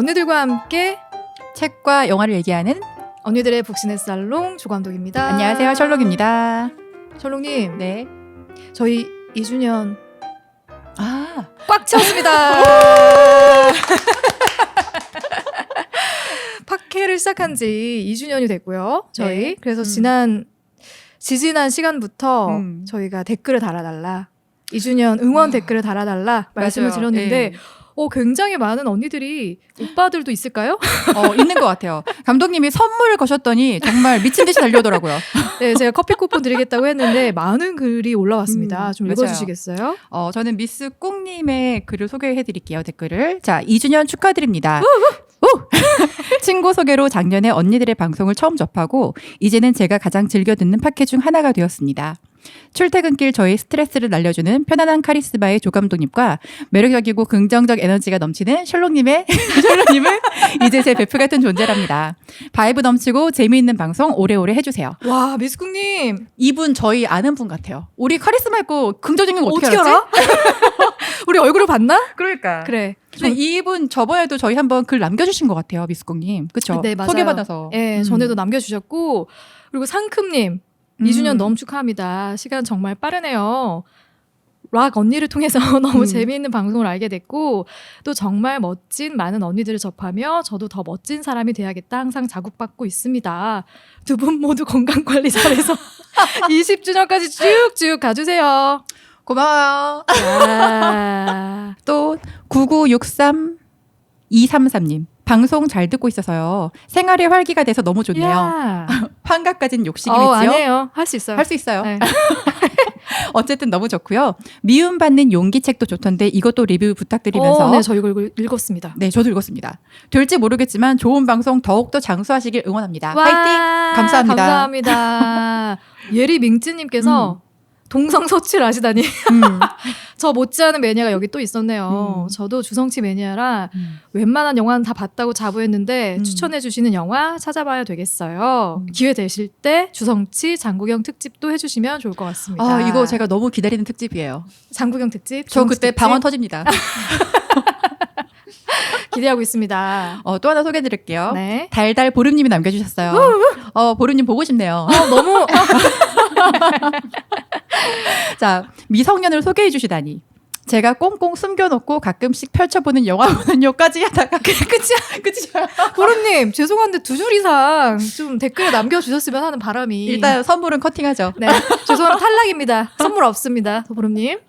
언니들과 함께 책과 영화를 얘기하는 언니들의 북신의 살롱 조감독입니다. 안녕하세요, 셜록입니다. 셜록님, 네. 저희 2주년 아, 꽉 채웠습니다. 팟캐를 시작한 지 2주년이 됐고요. 저희 네. 그래서 지지난 시간부터 저희가 댓글을 달아달라, 2주년 응원 댓글을 달아달라 말씀을 맞아요. 드렸는데 네. 굉장히 많은 언니들이, 오빠들도 있을까요? 있는 것 같아요. 감독님이 선물을 거셨더니 정말 미친 듯이 달려오더라고요. 네, 제가 커피 쿠폰 드리겠다고 했는데 많은 글이 올라왔습니다. 좀 맞아요. 읽어주시겠어요? 저는 미스 꽁님의 글을 소개해드릴게요, 댓글을. 자, 2주년 축하드립니다. 친구 소개로 작년에 언니들의 방송을 처음 접하고 이제는 제가 가장 즐겨 듣는 팟캐 중 하나가 되었습니다. 출퇴근길 저희 스트레스를 날려주는 편안한 카리스마의 조감독님과 매력적이고 긍정적 에너지가 넘치는 셜록님을 이제 제 베프 같은 존재랍니다. 바이브 넘치고 재미있는 방송 오래오래 해주세요. 와, 미스국님. 이분 저희 아는 분 같아요. 우리 카리스마 있고 긍정적인 거 어떻게 알았지? 알아? 우리 얼굴을 봤나? 그러니까. 그래. 근데 이분 저번에도 저희 한번 글 남겨주신 것 같아요, 미스콩님. 그쵸? 네, 맞아요. 소개받아서. 네, 전에도 남겨주셨고, 그리고 상큼님 2주년 너무 축하합니다. 시간 정말 빠르네요. 락 언니를 통해서 너무 재미있는 방송을 알게 됐고, 또 정말 멋진 많은 언니들을 접하며 저도 더 멋진 사람이 돼야겠다 항상 자극받고 있습니다. 두 분 모두 건강관리 잘해서 20주년까지 쭉쭉 가주세요. 고마워요. 아, 또 9963233님. 방송 잘 듣고 있어서요. 생활의 활기가 돼서 너무 좋네요. 야. 환갑까지는 욕심이지요. 아니에요. 할 수 있어요. 할 수 있어요. 네. 어쨌든 너무 좋고요. 미움받는 용기책도 좋던데 이것도 리뷰 부탁드리면서. 네, 저 이거 읽었습니다. 네, 저도 읽었습니다. 될지 모르겠지만 좋은 방송 더욱더 장수하시길 응원합니다. 와, 파이팅! 감사합니다. 감사합니다. 예리 밍쯔님께서 동성서치를 아시다니. 저 못지않은 매니아가 여기 또 있었네요. 저도 주성치 매니아라 웬만한 영화는 다 봤다고 자부했는데 추천해주시는 영화 찾아봐야 되겠어요. 기회 되실 때 주성치 장국영 특집도 해주시면 좋을 것 같습니다. 아, 이거 제가 너무 기다리는 특집이에요. 장국영 특집? 저 그때 특집? 방언 터집니다. 기대하고 있습니다. 또 하나 소개해드릴게요. 네. 달달 보름님이 남겨주셨어요. 보름님 보고 싶네요. 너무 자, 미성년을 소개해주시다니. 제가 꽁꽁 숨겨놓고 가끔씩 펼쳐보는 영화 보는요까지 하다가 끝이야. 보름님 죄송한데 2줄 이상 좀 댓글을 남겨주셨으면 하는 바람이. 일단 선물은 커팅하죠. 네, 죄송합니다. 탈락입니다. 선물 없습니다. 보름님.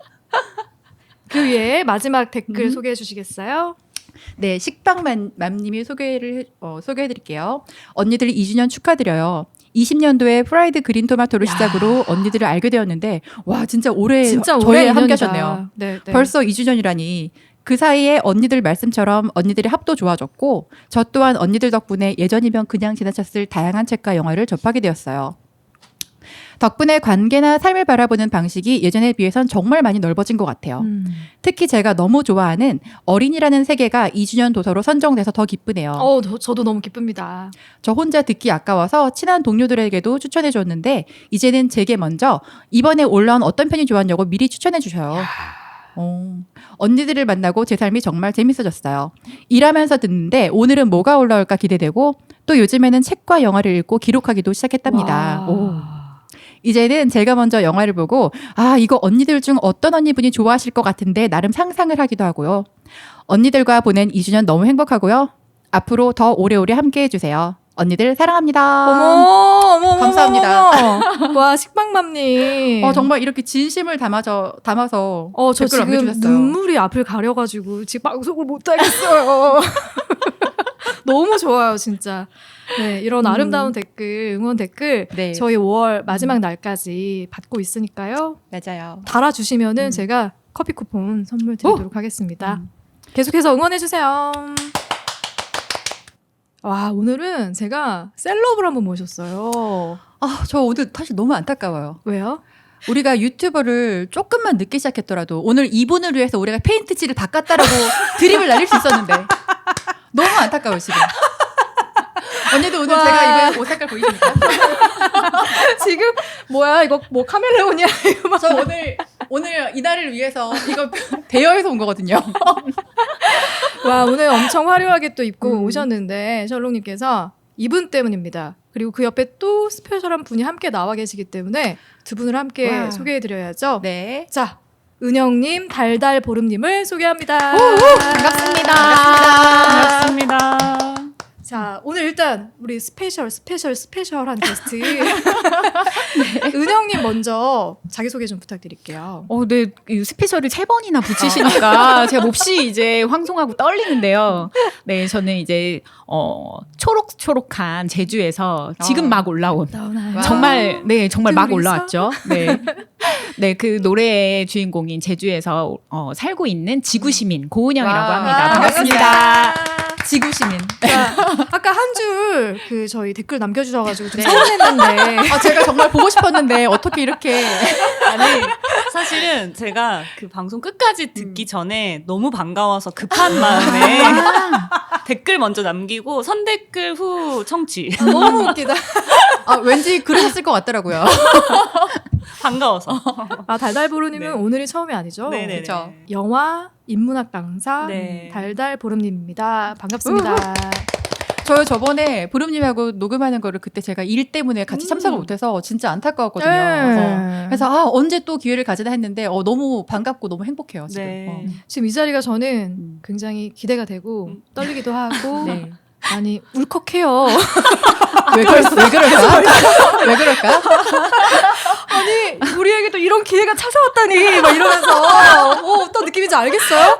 그 위에 마지막 댓글 소개해 주시겠어요? 네, 식빵맘님이 소개해드릴게요. 언니들 2주년 축하드려요. 20년도에 프라이드 그린 토마토를 시작으로 언니들을 알게 되었는데 와 진짜 오래 저희에 함께하셨네요. 네. 벌써 2주년이라니. 그 사이에 언니들 말씀처럼 언니들의 합도 좋아졌고 저 또한 언니들 덕분에 예전이면 그냥 지나쳤을 다양한 책과 영화를 접하게 되었어요. 덕분에 관계나 삶을 바라보는 방식이 예전에 비해선 정말 많이 넓어진 것 같아요. 특히 제가 너무 좋아하는 어린이라는 세계가 2주년 도서로 선정돼서 더 기쁘네요. 저도 너무 기쁩니다. 저 혼자 듣기 아까워서 친한 동료들에게도 추천해 줬는데 이제는 제게 먼저 이번에 올라온 어떤 편이 좋았냐고 미리 추천해 주셔요. 언니들을 만나고 제 삶이 정말 재밌어졌어요. 일하면서 듣는데 오늘은 뭐가 올라올까 기대되고 또 요즘에는 책과 영화를 읽고 기록하기도 시작했답니다. 이제는 제가 먼저 영화를 보고 이거 언니들 중 어떤 언니분이 좋아하실 것 같은데 나름 상상을 하기도 하고요. 언니들과 보낸 2주년 너무 행복하고요. 앞으로 더 오래오래 함께해 주세요. 언니들 사랑합니다. 어머, 감사합니다. 와, 식빵맘님. 정말 이렇게 진심을 담아서 저 댓글 지금 남겨주셨어요. 눈물이 앞을 가려가지고 지금 방송을 못 하겠어요. 너무 좋아요, 진짜. 네, 이런 아름다운 댓글, 응원 댓글 네. 저희 5월 마지막 날까지 받고 있으니까요. 맞아요. 달아주시면은 제가 커피 쿠폰 선물 드리도록 하겠습니다. 계속해서 응원해주세요. 와, 오늘은 제가 셀럽을 한번 모셨어요. 저 오늘 사실 너무 안타까워요. 왜요? 우리가 유튜버를 조금만 늦게 시작했더라도 오늘 이분을 위해서 우리가 페인트칠을 바꿨다라고 드립을 날릴 수 있었는데 너무 안타까워요 지금. 언니도 오늘 제가 입은 옷 색깔 보이십니까? 지금 뭐야 이거 뭐 카멜레온이야? 저 오늘 오늘 이날을 위해서 이거 대여해서 온 거거든요. 와, 오늘 엄청 화려하게 또 입고 오셨는데 셜록님께서 이분 때문입니다. 그리고 그 옆에 또 스페셜한 분이 함께 나와 계시기 때문에 두 분을 함께 와. 소개해드려야죠. 네. 자, 은영님, 달달보름님을 소개합니다. 반갑습니다. 반갑습니다. 자, 오늘 일단 우리 스페셜한 게스트 은영님 먼저 자기소개 좀 부탁드릴게요. 네, 이 스페셜을 3번이나 붙이시니까 제가 몹시 이제 황송하고 떨리는데요. 네, 저는 이제 초록초록한 제주에서 지금 막 올라온 나오나요? 정말 정말 막 둘이서? 올라왔죠. 네. 네, 그 노래의 주인공인 제주에서 살고 있는 지구 시민 고은영이라고 와. 합니다. 아, 반갑습니다. 지구 시민. 자, 아까 한 줄 그 저희 댓글 남겨주셔가지고 좀 서운했는데 제가 정말 보고 싶었는데 어떻게 이렇게 아니 사실은 제가 그 방송 끝까지 듣기 전에 너무 반가워서 급한 마음에 댓글 먼저 남기고 선댓글 후 청취 너무 웃기다. 왠지 그러셨을 것 같더라고요. 반가워서 아, 달달보름님은 네. 오늘이 처음이 아니죠? 네네 그쵸. 영화 인문학 강사 네. 달달보름님입니다. 반갑습니다. 저 저번에 보름님하고 녹음하는 거를 그때 제가 일 때문에 같이 참석을 못해서 진짜 안타까웠거든요. 네. 그래서 언제 또 기회를 가지나 했는데 너무 반갑고 너무 행복해요. 지금. 네. 지금 이 자리가 저는 굉장히 기대가 되고 떨리기도 하고 네. 많이 울컥해요. 왜 그럴까? 왜 그럴까? 아니 우리에게도 이런 기회가 찾아왔다니 막 이러면서 어떤 느낌인지 알겠어요?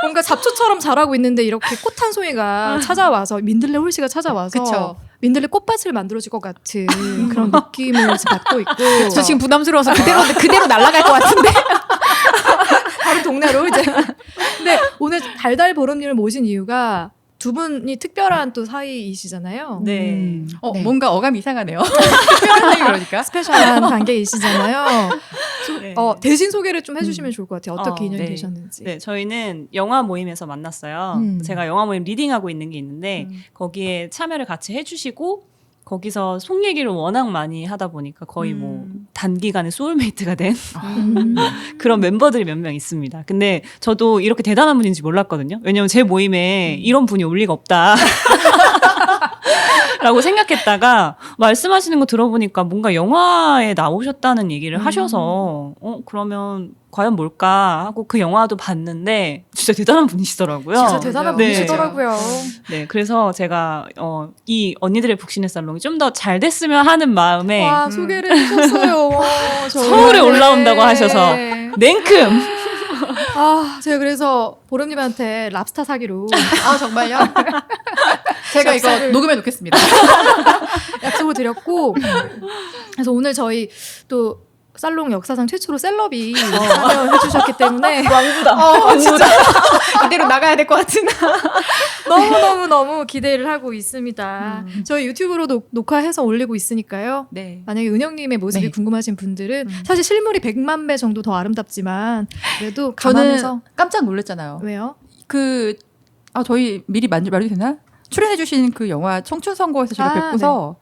뭔가 잡초처럼 자라고 있는데 이렇게 꽃 한 송이가 찾아와서 민들레 홀씨가 찾아와서 그쵸. 민들레 꽃밭을 만들어줄 것 같은 그런 느낌을 지금 받고 있고 저 지금 부담스러워서 그대로 날아갈 것 같은데. 다른 동네로 이제 근데 오늘 달달보름님을 모신 이유가 두 분이 특별한 또 사이이시잖아요. 네. 네. 뭔가 어감이 이상하네요. 특별한 얘기 그러니까. 스페셜한 관계이시잖아요. 네. 대신 소개를 좀 해주시면 좋을 것 같아요. 어떻게 인연이 네. 되셨는지. 네, 저희는 영화 모임에서 만났어요. 제가 영화 모임 리딩하고 있는 게 있는데 거기에 참여를 같이 해주시고 거기서 속 얘기를 워낙 많이 하다 보니까 거의 뭐 단기간에 소울메이트가 된 그런 멤버들이 몇 명 있습니다. 근데 저도 이렇게 대단한 분인지 몰랐거든요. 왜냐면 제 모임에 이런 분이 올 리가 없다. 라고 생각했다가 말씀하시는 거 들어보니까 뭔가 영화에 나오셨다는 얘기를 하셔서 그러면 과연 뭘까 하고 그 영화도 봤는데 진짜 대단한 분이시더라고요. 진짜 대단한 네. 분이시더라고요. 네, 그래서 제가 이 언니들의 북신의 살롱이 좀 더 잘 됐으면 하는 마음에 와 소개를 해주셨어요. 서울에 올라온다고 하셔서 냉큼 제가 그래서 보름님한테 랍스타 사기로 정말요? 제가 이거 녹음해 놓겠습니다. 약속을 드렸고 그래서 오늘 저희 또 살롱 역사상 최초로 셀럽이 참여해 주셨기 때문에 진짜 그대로 나가야 될 것 같은. 너무 기대를 하고 있습니다. 저희 유튜브로도 녹화해서 올리고 있으니까요. 네. 만약에 은영님의 모습이 네. 궁금하신 분들은 사실 실물이 100만 배 정도 더 아름답지만 그래도 저는 감안해서 깜짝 놀랐잖아요. 왜요? 저희 미리 말해도 되나? 출연해주신 그 영화 청춘선거에서 제가 뵙고서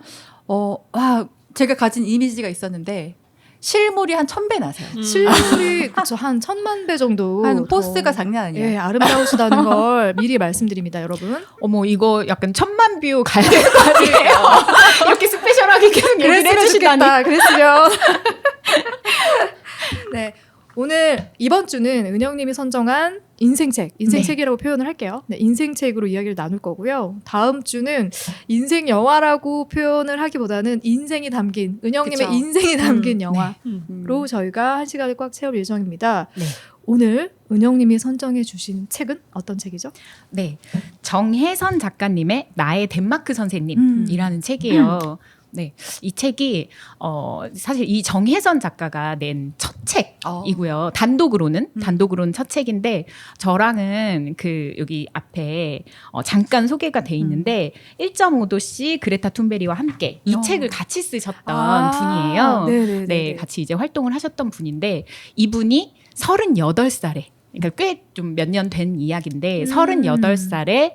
제가 가진 이미지가 있었는데 실물이 한 1000배 나세요. 실물이 그쵸 한 1000만 배 정도 한 더, 포스가 장난 아니에요. 예, 아름다우시다는 걸 미리 말씀드립니다, 여러분. 어머, 이거 약간 1000만 뷰 가야 될 거 아니에요. 이렇게 스페셜하게 계속 얘기를 해주시다니. 그랬으면. 네. 오늘 이번 주는 은영님이 선정한 인생책이라고 표현을 할게요. 네, 인생책으로 이야기를 나눌 거고요. 다음 주는 인생 영화라고 표현을 하기보다는 인생이 담긴 은영님의 그쵸. 인생이 담긴 영화로 음. 저희가 한 시간을 꽉 채울 예정입니다. 네. 오늘 은영님이 선정해 주신 책은 어떤 책이죠? 네, 정혜선 작가님의 나의 덴마크 선생님이라는 책이에요. 네, 이 책이 사실 이 정혜선 작가가 낸 첫 책이고요. 단독으로는 첫 책인데 저랑은 그 여기 앞에 잠깐 소개가 돼 있는데 1.5도씨 그레타 툰베리와 함께 이 책을 같이 쓰셨던 분이에요. 네네네. 네, 같이 이제 활동을 하셨던 분인데 이분이 38살에 그러니까 꽤 좀 몇 년 된 이야기인데 38살에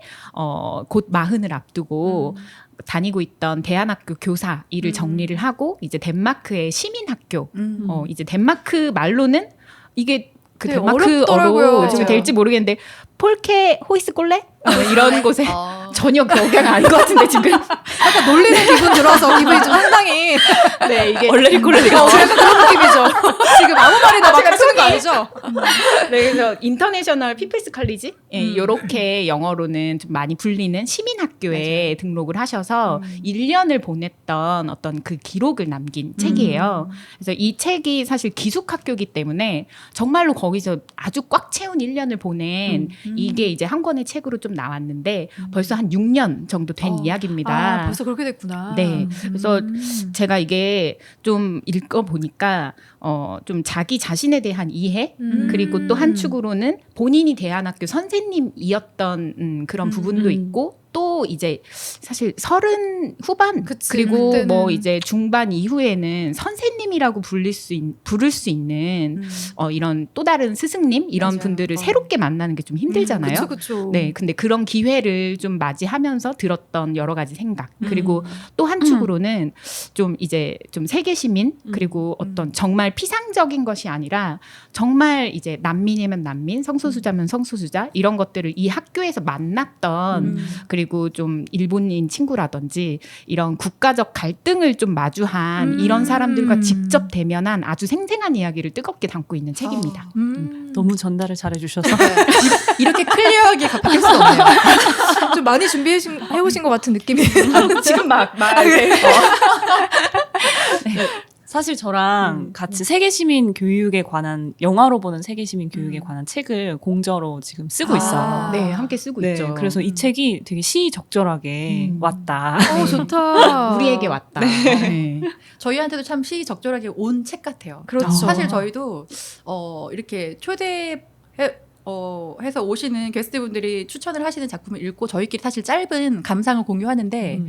곧 40을 앞두고 다니고 있던 대안학교 교사 일을 정리를 하고 이제 덴마크의 시민학교 이제 덴마크 말로는 이게 그 되게 덴마크어로 어렵더라고요. 지금 맞아요. 될지 모르겠는데 폴케 호이스콜레 이런 곳에 어. 전혀 그 억양이 아닌 것 같은데 지금 약간 놀리는 기분 들어서 기분이 좀 상당히 네 이게 얼레리 꼴레리 약간 그런 느낌이죠. 지금 아무 말이나 막 쓰는 거 아니죠? 네, 그래서 인터내셔널 피플스 칼리지 음. 요렇게 영어로는 좀 많이 불리는 시민학교에 등록을 하셔서 1년을 보냈던 어떤 그 기록을 남긴 책이에요. 그래서 이 책이 사실 기숙학교이기 때문에 정말로 거기서 아주 꽉 채운 1년을 보낸 이게 이제 한 권의 책으로 좀 나왔는데 벌써 한 6년 정도 된 이야기입니다. 아, 벌써 그렇게 됐구나. 네. 그래서 제가 이게 좀 읽어보니까 좀 자기 자신에 대한 이해 그리고 또 한 축으로는 본인이 대안학교 선생님이었던 그런 부분도 있고 또 이제 사실 30 후반 그치, 그리고 그때는. 뭐 이제 중반 이후에는 선생님이라고 부를 수 있는 이런 또 다른 스승님 이런 맞아요. 분들을 새롭게 만나는 게 좀 힘들잖아요. 그쵸, 그쵸. 네, 근데 그런 기회를 좀 맞이하면서 들었던 여러 가지 생각 그리고 또 한 축으로는 좀 이제 좀 세계 시민 그리고 어떤 정말 피상적인 것이 아니라 정말 이제 난민이면 난민, 성소수자면 성소수자 이런 것들을 이 학교에서 만났던 그리고 좀 일본인 친구라든지 이런 국가적 갈등을 좀 마주한 이런 사람들과 직접 대면한 아주 생생한 이야기를 뜨겁게 담고 있는 책입니다. 너무 전달을 잘해주셔서 이렇게 클리어하게 바뀔 수 없네요. 좀 많이 준비해오신 것 같은 느낌이. 지금 막 사실 저랑 같이 세계시민 교육에 관한 영화로 보는 세계시민 교육에 관한 책을 공저로 지금 쓰고 있어요. 네, 함께 쓰고 네, 있죠. 그래서 이 책이 되게 시적절하게 왔다. 좋다. 우리에게 왔다. 네. 저희한테도 참 시적절하게 온 책 같아요. 그렇죠. 사실 저희도 이렇게 해서 오시는 게스트분들이 추천을 하시는 작품을 읽고 저희끼리 사실 짧은 감상을 공유하는데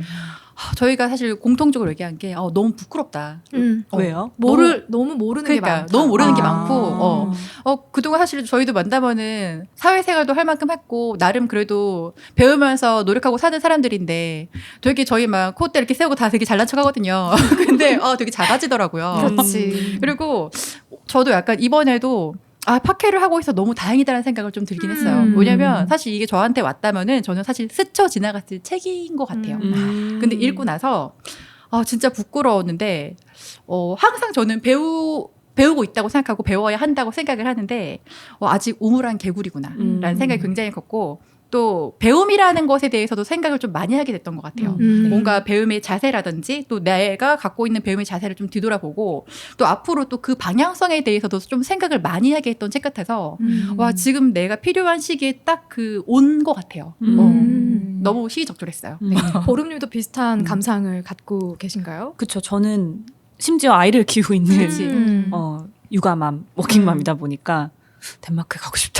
저희가 사실 공통적으로 얘기한 게 너무 부끄럽다. 왜요? 너무 모르는 게 그러니까 많다. 너무 모르는 게 아. 많고 그동안 사실 저희도 만나면은 사회생활도 할 만큼 했고 나름 그래도 배우면서 노력하고 사는 사람들인데 되게 저희 막 콧대 이렇게 세우고 다 되게 잘난 척하거든요. 근데 되게 작아지더라고요. 그렇지. 그리고 저도 약간 이번에도 팟캐를 하고 있어 너무 다행이다라는 생각을 좀 들긴 했어요. 음. 왜냐면 사실 이게 저한테 왔다면은 저는 사실 스쳐 지나갔을 책인 것 같아요. 근데 읽고 나서 진짜 부끄러웠는데 항상 저는 배우고 있다고 생각하고 배워야 한다고 생각을 하는데 아직 우물한 개구리구나라는 생각이 굉장히 컸고 또 배움이라는 것에 대해서도 생각을 좀 많이 하게 됐던 것 같아요. 뭔가 배움의 자세라든지 또 내가 갖고 있는 배움의 자세를 좀 뒤돌아보고 또 앞으로 또 그 방향성에 대해서도 좀 생각을 많이 하게 했던 책 같아서 와 지금 내가 필요한 시기에 딱 온 것 같아요. 너무 시의적절했어요. 네. 보름님도 비슷한 감상을 갖고 계신가요? 그쵸. 저는 심지어 아이를 키우고 있는 그치. 육아맘, 워킹맘이다 보니까 덴마크에 가고 싶다.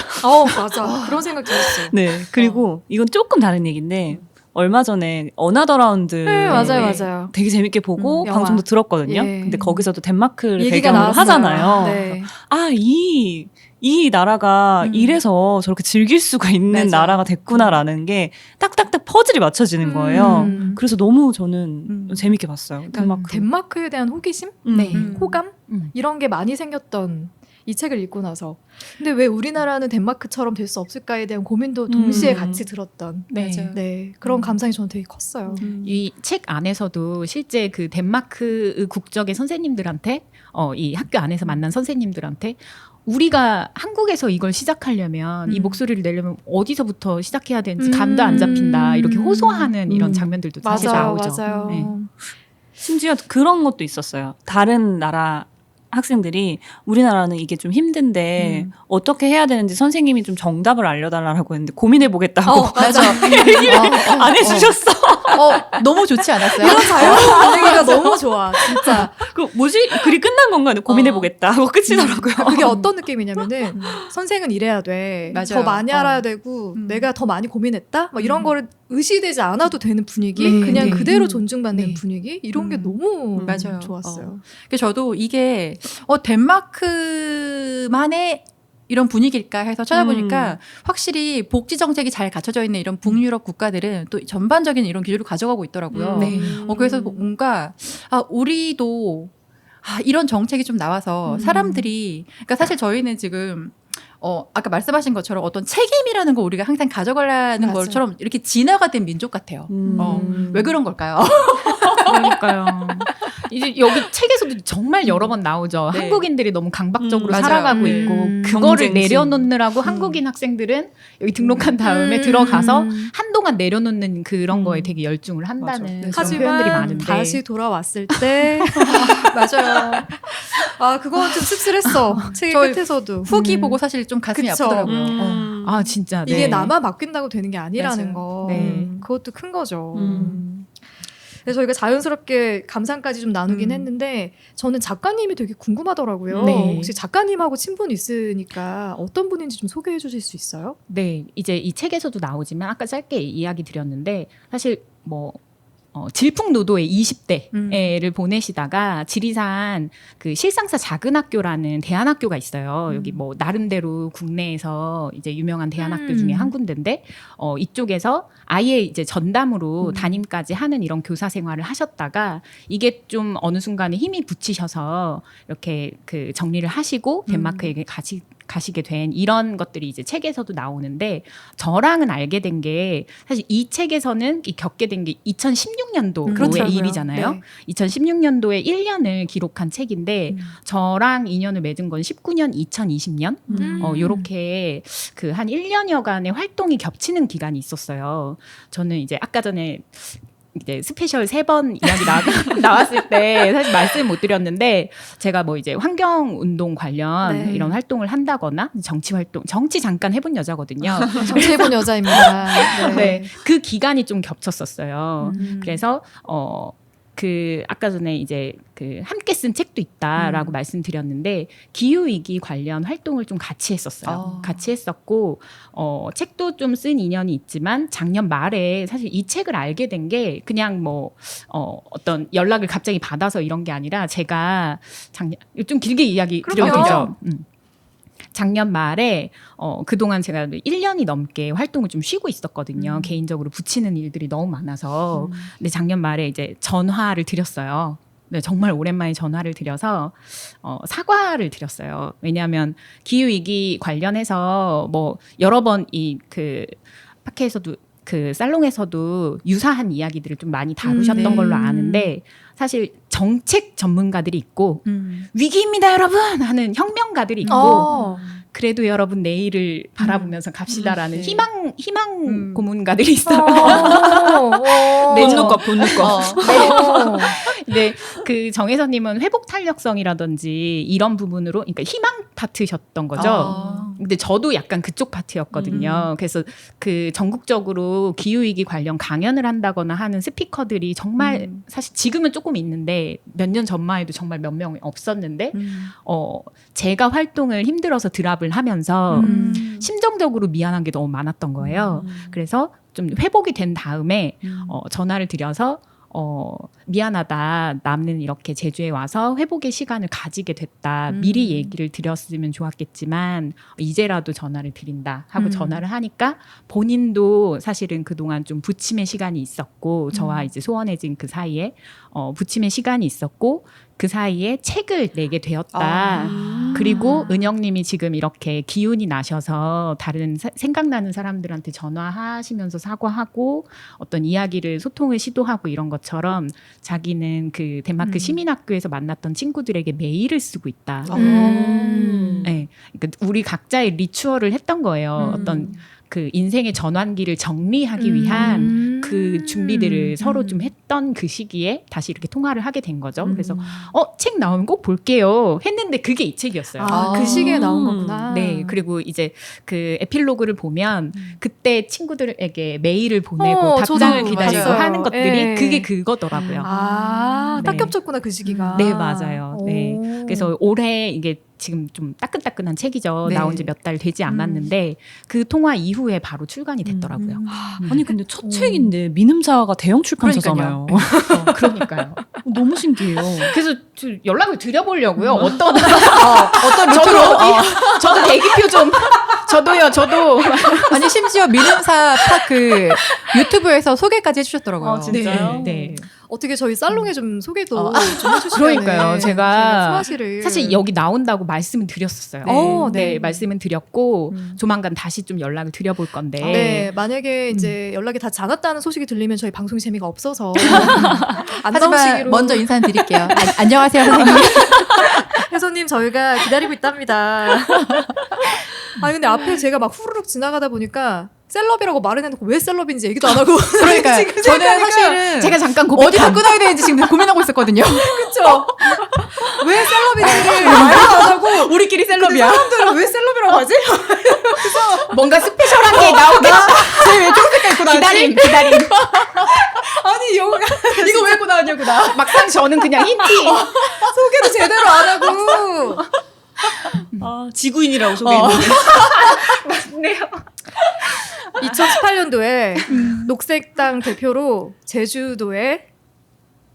맞아. 그런 생각 들었어요. 네. 그리고 이건 조금 다른 얘기인데 얼마 전에 어나더 라운드 네, 맞아요. 되게 재밌게 보고 영화. 방송도 들었거든요. 예. 근데 거기서도 덴마크를 얘기가 배경으로 나왔어요. 하잖아요. 네. 이 나라가 이래서 저렇게 즐길 수가 있는 맞아. 나라가 됐구나라는 게 딱딱딱 퍼즐이 맞춰지는 거예요. 그래서 너무 저는 재밌게 봤어요. 덴마크. 덴마크에 대한 호기심? 네. 호감? 이런 게 많이 생겼던 이 책을 읽고 나서 근데 왜 우리나라는 덴마크처럼 될 수 없을까에 대한 고민도 동시에 같이 들었던 네. 맞아요. 네, 그런 감상이 저는 되게 컸어요. 이 책 안에서도 실제 그 덴마크 국적의 선생님들한테 이 학교 안에서 만난 선생님들한테 우리가 한국에서 이걸 시작하려면 이 목소리를 내려면 어디서부터 시작해야 되는지 감도 안 잡힌다 이렇게 호소하는 이런 장면들도 사실 나오죠. 맞아요. 네. 심지어 그런 것도 있었어요. 다른 나라 학생들이 우리나라는 이게 좀 힘든데 어떻게 해야 되는지 선생님이 좀 정답을 알려달라고 했는데 고민해보겠다고 맞아. 안 해주셨어. 너무 좋지 않았어요? 이런 자유로운 분위기가 너무 좋아, 진짜. 그 뭐지? 글이 끝난 건가? 고민해보겠다 하고 끝이더라고요. 그게 어떤 느낌이냐면은 선생은 이래야 돼. 맞아요. 더 많이 알아야 되고 내가 더 많이 고민했다. 막 이런 거를 의시되지 않아도 되는 분위기, 네, 그냥 네. 그대로 존중받는 네. 분위기 이런 게 너무 맞아요. 좋았어요. 그래서 저도 이게 덴마크만의 이런 분위기일까 해서 찾아보니까 확실히 복지 정책이 잘 갖춰져 있는 이런 북유럽 국가들은 또 전반적인 이런 기조를 가져가고 있더라고요. 네. 그래서 뭔가 우리도 이런 정책이 좀 나와서 사람들이 그러니까 사실 저희는 지금 아까 말씀하신 것처럼 어떤 책임이라는 거 우리가 항상 가져가려는 맞아. 것처럼 이렇게 진화가 된 민족 같아요. 왜 그런 걸까요? 그러니까요. 이제 여기 책에서도 정말 여러 번 나오죠. 네. 한국인들이 너무 강박적으로 맞아요. 살아가고 있고 그거를 경쟁심. 내려놓느라고 한국인 학생들은 여기 등록한 다음에 들어가서 한동안 내려놓는 그런 거에 되게 열중을 한다는 그런 표현들이 하지만 많은데 다시 돌아왔을 때 맞아요. 아 그건 좀 씁쓸했어. 책의 저희 끝에서도 후기 보고 사실 좀 가슴이 그쵸. 아프더라고요. 아 진짜 네. 이게 나만 바뀐다고 되는 게 아니라는 맞아요. 거. 네. 그것도 큰 거죠. 그래서 저희가 자연스럽게 감상까지 좀 나누긴 했는데 저는 작가님이 되게 궁금하더라고요. 네. 혹시 작가님하고 친분 있으니까 어떤 분인지 좀 소개해 주실 수 있어요? 네, 이제 이 책에서도 나오지만 아까 짧게 이야기 드렸는데 사실 뭐 질풍노도의 20대를 보내시다가 지리산 그 실상사 작은 학교라는 대안학교가 있어요. 여기 뭐 나름대로 국내에서 이제 유명한 대안학교 중에 한 군데인데 이쪽에서 아예 이제 전담으로 담임까지 하는 이런 교사 생활을 하셨다가 이게 좀 어느 순간에 힘이 붙이셔서 이렇게 그 정리를 하시고 덴마크에 가시게 된 이런 것들이 이제 책에서도 나오는데 저랑은 알게 된 게 사실 이 책에서는 겪게 된 게 2016년도의 그렇더라고요. 일이잖아요. 네. 2016년도에 1년을 기록한 책인데 저랑 인연을 맺은 건 19년, 2020년 요렇게 그 한 1년여간의 활동이 겹치는 기간이 있었어요. 저는 이제 아까 전에 이제 스페셜 3번 이야기 나왔을 때 사실 말씀 못 드렸는데 제가 뭐 이제 환경운동 관련 네. 이런 활동을 한다거나 정치 잠깐 해본 여자거든요. 정치해본 여자입니다. 네, 그 기간이 좀 겹쳤었어요. 그래서 그 아까 전에 이제 그 함께 쓴 책도 있다라고 말씀드렸는데 기후 위기 관련 활동을 좀 같이 했었어요. 같이 했었고 책도 좀 쓴 인연이 있지만 작년 말에 사실 이 책을 알게 된 게 그냥 뭐 어떤 연락을 갑자기 받아서 이런 게 아니라 제가 작년 좀 길게 이야기 드려도 되죠. 작년 말에 그동안 제가 1년이 넘게 활동을 좀 쉬고 있었거든요. 개인적으로 붙이는 일들이 너무 많아서. 근데 작년 말에 이제 전화를 드렸어요. 네, 정말 오랜만에 전화를 드려서 사과를 드렸어요. 왜냐하면 기후위기 관련해서 뭐 여러 번 이 그 팟캐에서도 그 살롱에서도 유사한 이야기들을 좀 많이 다루셨던 걸로 아는데 사실 정책 전문가들이 있고 위기입니다 여러분 하는 혁명가들이 있고 그래도 여러분 내일을 바라보면서 갑시다라는 희망 고문가들이 있어요. 돈 누값, 돈 누값. 네, 그 정혜선님은 회복 탄력성이라든지 이런 부분으로, 그러니까 희망 파트셨던 거죠. 근데 저도 약간 그쪽 파트였거든요. 그래서 그 전국적으로 기후 위기 관련 강연을 한다거나 하는 스피커들이 정말 사실 지금은 조금 있는데 몇 년 전만 해도 정말 몇 명 없었는데 제가 활동을 힘들어서 드랍을 하면서 심정적으로 미안한 게 너무 많았던 거예요. 그래서 좀 회복이 된 다음에 전화를 드려서 미안하다. 나는 이렇게 제주에 와서 회복의 시간을 가지게 됐다. 미리 얘기를 드렸으면 좋았겠지만 이제라도 전화를 드린다 하고 전화를 하니까 본인도 사실은 그동안 좀 부침의 시간이 있었고 저와 이제 소원해진 그 사이에 부침의 시간이 있었고 그 사이에 책을 내게 되었다. 그리고 은영님이 지금 이렇게 기운이 나셔서 다른 생각나는 사람들한테 전화하시면서 사과하고 어떤 이야기를 소통을 시도하고 이런 것처럼 자기는 그 덴마크 시민학교에서 만났던 친구들에게 메일을 쓰고 있다. 네, 그러니까 우리 각자의 리추얼을 했던 거예요. 어떤 그 인생의 전환기를 정리하기 위한 그 준비들을 서로 좀 했던 그 시기에 다시 이렇게 통화를 하게 된 거죠. 그래서 책 나오면 꼭 볼게요 했는데 그게 이 책이었어요. 그 시기에 나온 거구나. 네, 그리고 이제 그 에필로그를 보면 그때 친구들에게 메일을 보내고 답장을 저도 기다리고 봤어요. 하는 것들이 네. 그게 그거더라고요. 딱 네. 겹쳤구나 그 시기가. 네, 맞아요. 네. 오. 그래서 올해 이게 지금 좀 따끈따끈한 책이죠. 네. 나온 지 몇 달 되지 않았는데 그 통화 이후에 바로 출간이 됐더라고요. 아니 근데 첫 책인데 민음사가 대형 출판사잖아요. 그러니까요. 너무 신기해요. 그래서 연락을 드려보려고요. 어떤 루트로 저도 대기표 좀 저도 아니 심지어 미는사 파크 유튜브에서 소개까지 해주셨더라고요. 아, 진짜요? 네. 어떻게 저희 살롱에 좀 소개도 좀 해주시면 그러니까요. 제가 수화실을 사실 여기 나온다고 말씀은 드렸었어요. 네. 말씀은 드렸고 조만간 다시 좀 연락을 드려볼 건데. 네, 만약에 이제 연락이 다 잦았다는 소식이 들리면 저희 방송이 재미가 없어서 안 하지만 나오시기로. 먼저 인사는 드릴게요. 안녕하세요 선생님. 혜선님 저희가 기다리고 있답니다. 아니 근데 앞에 제가 막 후루룩 지나가다 보니까 셀럽이라고 말은 해놓고 왜 셀럽인지 얘기도 안 하고 그러니까 지금 저는 생각하니까 사실은 제가 잠깐 어디다 끊어야 되는지 지금 고민하고 있었거든요. 그쵸? 왜 셀럽인지를 말도 안 하고 우리끼리 셀럽이야. 사람들은 왜 셀럽이라고 하지? 뭔가 스페셜한 게 나오겠다. 제 왜 초록색깔 입고 나왔지? 기다림. 아니 이거 왜 입고 나왔냐고 나. 막상 저는 그냥 흰티. 소개도 제대로 안 하고 아, 지구인이라고 소개했는데. 네요. 2018년도에 녹색당 대표로 제주도의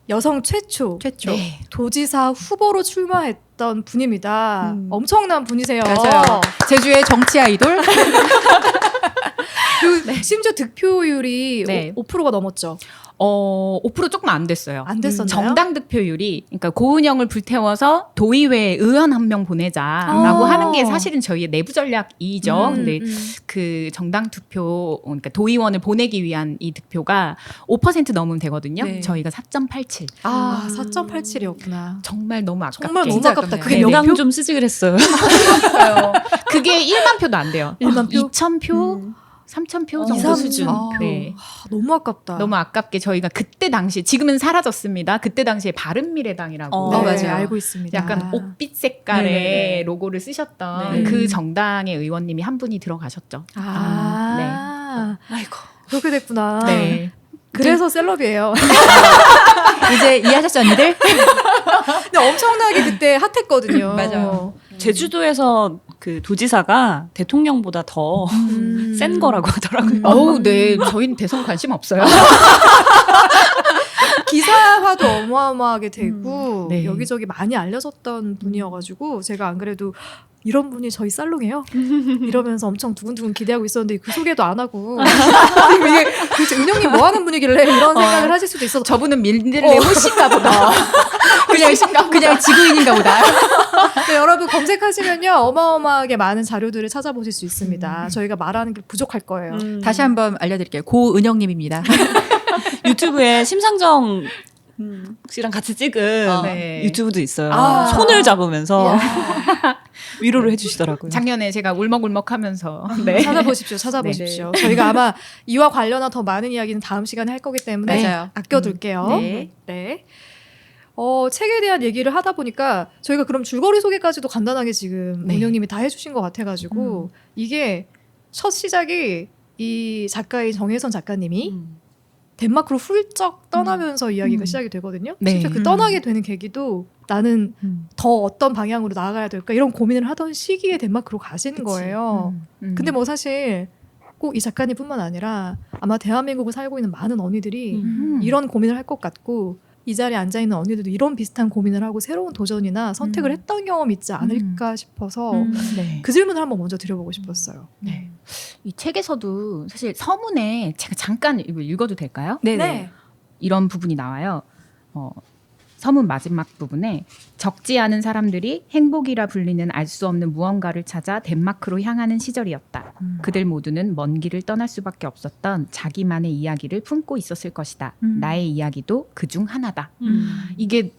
여성 최초 네. 도지사 후보로 출마했던 분입니다. 엄청난 분이세요. 맞아요. 제주의 정치 아이돌. 그리고 심지어 득표율이 네. 5%가 넘었죠. 5% 조금 안 됐어요. 안 됐었나요? 정당 득표율이 그러니까 고은영을 불태워서 도의회에 의원 한 명 보내자라고 아. 하는 게 사실은 저희의 내부 전략이죠. 근데 음. 그 정당 투표 그러니까 도의원을 보내기 위한 이 득표가 5% 넘으면 되거든요. 네. 저희가 4.87. 아, 4.87이었구나. 정말 너무 아깝게. 정말 너무 진짜 아깝다. 아깝네요. 그게 네, 영감 명표? 좀 쓰지 그랬어요. 그게 1만 표도 안 돼요. 1만 표? 2,000표, 3,000표 정도 2, 수준. 3,000 표. 네. 너무 아깝다. 너무 아깝게 저희가 그때 당시 지금은 사라졌습니다. 그때 당시에 바른미래당이라고 네, 맞아요. 알고 있습니다. 약간 옷빛 색깔의 네네네. 로고를 쓰셨던 네. 그 정당의 의원님이 한 분이 들어가셨죠. 아, 아이고. 그렇게 됐구나. 네. 그래서 셀럽이에요. 이제 이해하셨죠 언니들? 근데 엄청나게 그때 핫했거든요. 맞아요. 제주도에서 그 도지사가 대통령보다 더 센 거라고 하더라고요. 어우, 네. 저희는 대선 관심 없어요. 기사화도 어마어마하게 되고 네. 여기저기 많이 알려졌던 분이어가지고 제가 안 그래도 이런 분이 저희 살롱이에요? 이러면서 엄청 두근두근 기대하고 있었는데 그 소개도 안 하고 이게 도대체 은영님 뭐 하는 분이길래 이런 생각을 하실 수도 있어서 저분은 밀들레 호신가 보다. 그냥 지구인인가 보다. 네, 여러분 검색하시면요 어마어마하게 많은 자료들을 찾아보실 수 있습니다. 저희가 말하는 게 부족할 거예요. 다시 한번 알려드릴게요. 고은영님입니다. 유튜브에 심상정 씨랑 같이 찍은 네. 유튜브도 있어요. 아. 손을 잡으면서 위로를 해주시더라고요. 작년에 제가 울먹울먹하면서 네. 찾아보십시오. 저희가 아마 이와 관련한 더 많은 이야기는 다음 시간에 할 거기 때문에 맞아요. 아껴둘게요. 네. 네. 책에 대한 얘기를 하다 보니까 저희가 그럼 줄거리 소개까지도 간단하게 지금 네. 은영님이 다 해주신 것 같아가지고 이게 첫 시작이 이 작가인 정혜선 작가님이 덴마크로 훌쩍 떠나면서 이야기가 시작이 되거든요. 네. 심지어 그 떠나게 되는 계기도 나는 더 어떤 방향으로 나아가야 될까 이런 고민을 하던 시기에 덴마크로 가시는 거예요. 근데 뭐 사실 꼭 이 작가님뿐만 아니라 아마 대한민국을 살고 있는 많은 언니들이 이런 고민을 할 것 같고 이 자리에 앉아 있는 언니들도 이런 비슷한 고민을 하고 새로운 도전이나 선택을 했던 경험이 있지 않을까 싶어서 네. 그 질문을 한번 먼저 드려보고 싶었어요. 네. 이 책에서도 사실 서문에 제가 잠깐 읽어도 될까요? 네네. 이런 부분이 나와요. 서문 마지막 부분에 적지 않은 사람들이 행복이라 불리는 알 수 없는 무언가를 찾아 덴마크로 향하는 시절이었다. 그들 모두는 먼 길을 떠날 수밖에 없었던 자기만의 이야기를 품고 있었을 것이다. 나의 이야기도 그중 하나다. 이게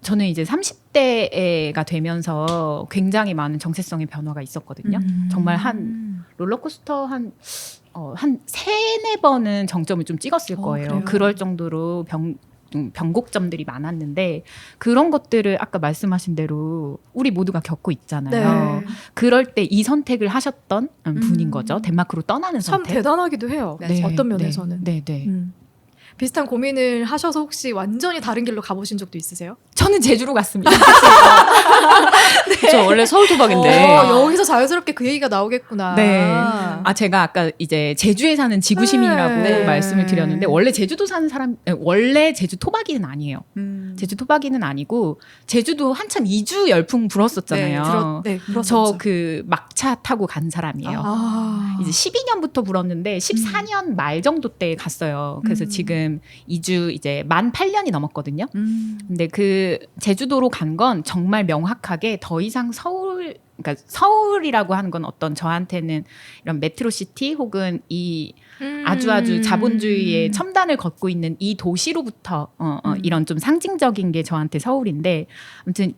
저는 이제 30대가 되면서 굉장히 많은 정체성의 변화가 있었거든요. 정말 한 롤러코스터 한 3-4번은 정점을 좀 찍었을 거예요. 그래요? 그럴 정도로 변곡점들이 많았는데 그런 것들을 아까 말씀하신 대로 우리 모두가 겪고 있잖아요. 네. 그럴 때 이 선택을 하셨던 분인 거죠. 덴마크로 떠나는 참 선택. 대단하기도 해요. 네, 어떤 네, 면에서는. 네, 네. 비슷한 고민을 하셔서 혹시 완전히 다른 길로 가보신 적도 있으세요? 저는 제주로 갔습니다. 저 원래 서울 토박인데 여기서 자연스럽게 그 얘기가 나오겠구나. 네. 아, 제가 아까 이제 제주에 사는 지구 시민이라고 네. 말씀을 드렸는데 원래 제주도 사는 사람 원래 제주 토박이는 아니에요. 제주 토박이는 아니고 제주도 한참 이주 열풍 불었었잖아요. 저 그 막차 타고 간 사람이에요. 이제 12년부터 불었는데 14년 말 정도 때 갔어요. 그래서 지금 이주 이제 만 8년이 넘었거든요. 근데 그 제주도로 간 건 정말 명확하게 더 이상 그러니까 서울이라고 하는 건 어떤 저한테는 이런 메트로시티 혹은 이 아주 자본주의의 첨단을 걷고 있는 이 도시로부터 이런 좀 상징적인 게 저한테 서울인데 아무튼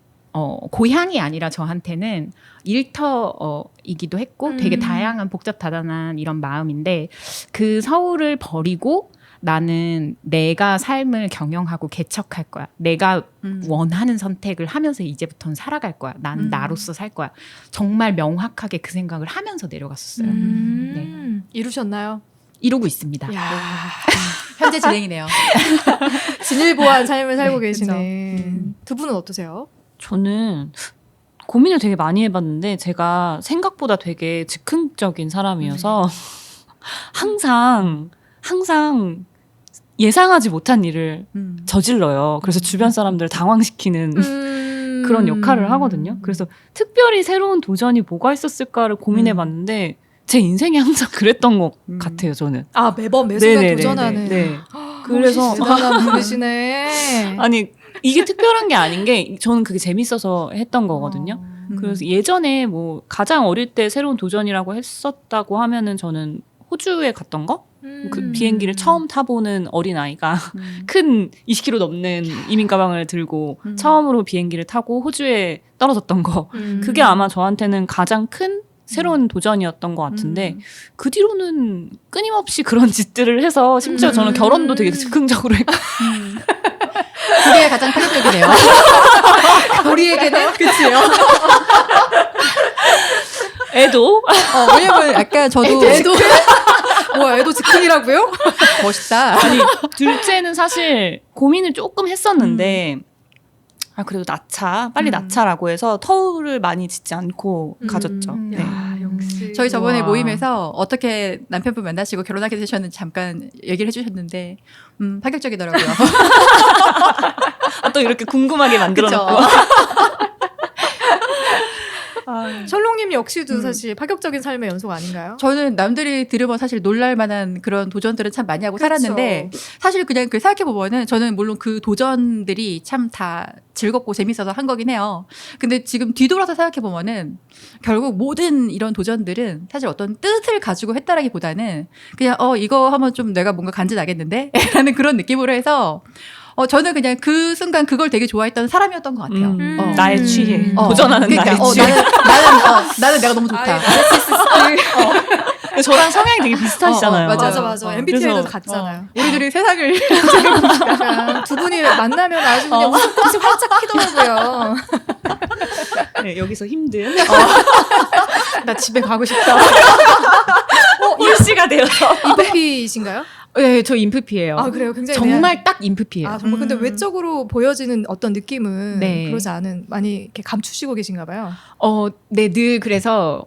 고향이 아니라 저한테는 일터이기도 했고 되게 다양한 복잡다단한 이런 마음인데 그 서울을 버리고 나는 내가 삶을 경영하고 개척할 거야. 내가 원하는 선택을 하면서 이제부터는 살아갈 거야. 나는 나로서 살 거야. 정말 명확하게 그 생각을 하면서 내려갔었어요. 네. 이루셨나요? 이루고 있습니다. 야, 현재 진행이네요. 진일보한 삶을 살고 네, 계시네. 두 분은 어떠세요? 저는 고민을 되게 많이 해봤는데 제가 생각보다 되게 즉흥적인 사람이어서 항상 예상하지 못한 일을 저질러요. 그래서 주변 사람들을 당황시키는 그런 역할을 하거든요. 그래서 특별히 새로운 도전이 뭐가 있었을까를 고민해봤는데 제 인생이 항상 그랬던 것 같아요. 저는. 아, 매번 매순간 네네네네. 도전하는. 네. 그래서 대단한 분이시네. 아니 이게 특별한 게 아닌 게 저는 그게 재밌어서 했던 거거든요. 그래서 예전에 뭐 가장 어릴 때 새로운 도전이라고 했었다고 하면은 저는 호주에 갔던 거? 그 비행기를 처음 타보는 어린아이가 큰 20kg 넘는 이민 가방을 들고 처음으로 비행기를 타고 호주에 떨어졌던 거. 그게 아마 저한테는 가장 큰 새로운 도전이었던 것 같은데 그 뒤로는 끊임없이 그런 짓들을 해서 심지어 저는 결혼도 되게 즉흥적으로 했고 그게 가장 파격적이네요. 우리에게는 그치요. 애도 왜냐면 아까 저도 애도 뭐야, 애도 즉흥이라고요? 멋있다. 아니 둘째는 사실 고민을 조금 했었는데 아 그래도 빨리 낳자라고 해서 터울을 많이 짓지 않고 가졌죠. 네. 야, 역시. 저희 저번에 우와. 모임에서 어떻게 남편분 만나시고 결혼하게 되셨는지 잠깐 얘기를 해주셨는데 파격적이더라고요. 아, 또 이렇게 궁금하게 만들어놓고 철롱님 역시도 사실 파격적인 삶의 연속 아닌가요? 저는 남들이 들으면 사실 놀랄 만한 그런 도전들은 참 많이 하고 살았는데 사실 그냥 그 생각해보면은 저는 물론 그 도전들이 참 다 즐겁고 재밌어서 한 거긴 해요. 근데 지금 뒤돌아서 생각해보면은 결국 모든 이런 도전들은 사실 어떤 뜻을 가지고 했다라기보다는 그냥 이거 하면 좀 내가 뭔가 간지나겠는데? 라는 그런 느낌으로 해서 저는 그냥 그 순간 그걸 되게 좋아했던 사람이었던 것 같아요. 나의 취해 도전하는 그러니까, 나의 취해. 나는 내가 너무 좋다. 저랑 성향이 되게 비슷하시잖아요. 맞아. MBTI도 그래서, 같잖아요. 우리들이 세상을 약간 두 분이 만나면 아주 그냥 웃음꽃이 활짝 피더라고요. 네, 여기서 힘든 나 집에 가고 싶다. 홀씨가 되어서 ENFP이신가요? 네, 저 인프피예요. 아, 그래요? 굉장히 정말 딱 인프피예요. 아, 정말 근데 외적으로 보여지는 어떤 느낌은 네. 그러지 않은, 많이 이렇게 감추시고 계신가 봐요. 네, 늘 그래서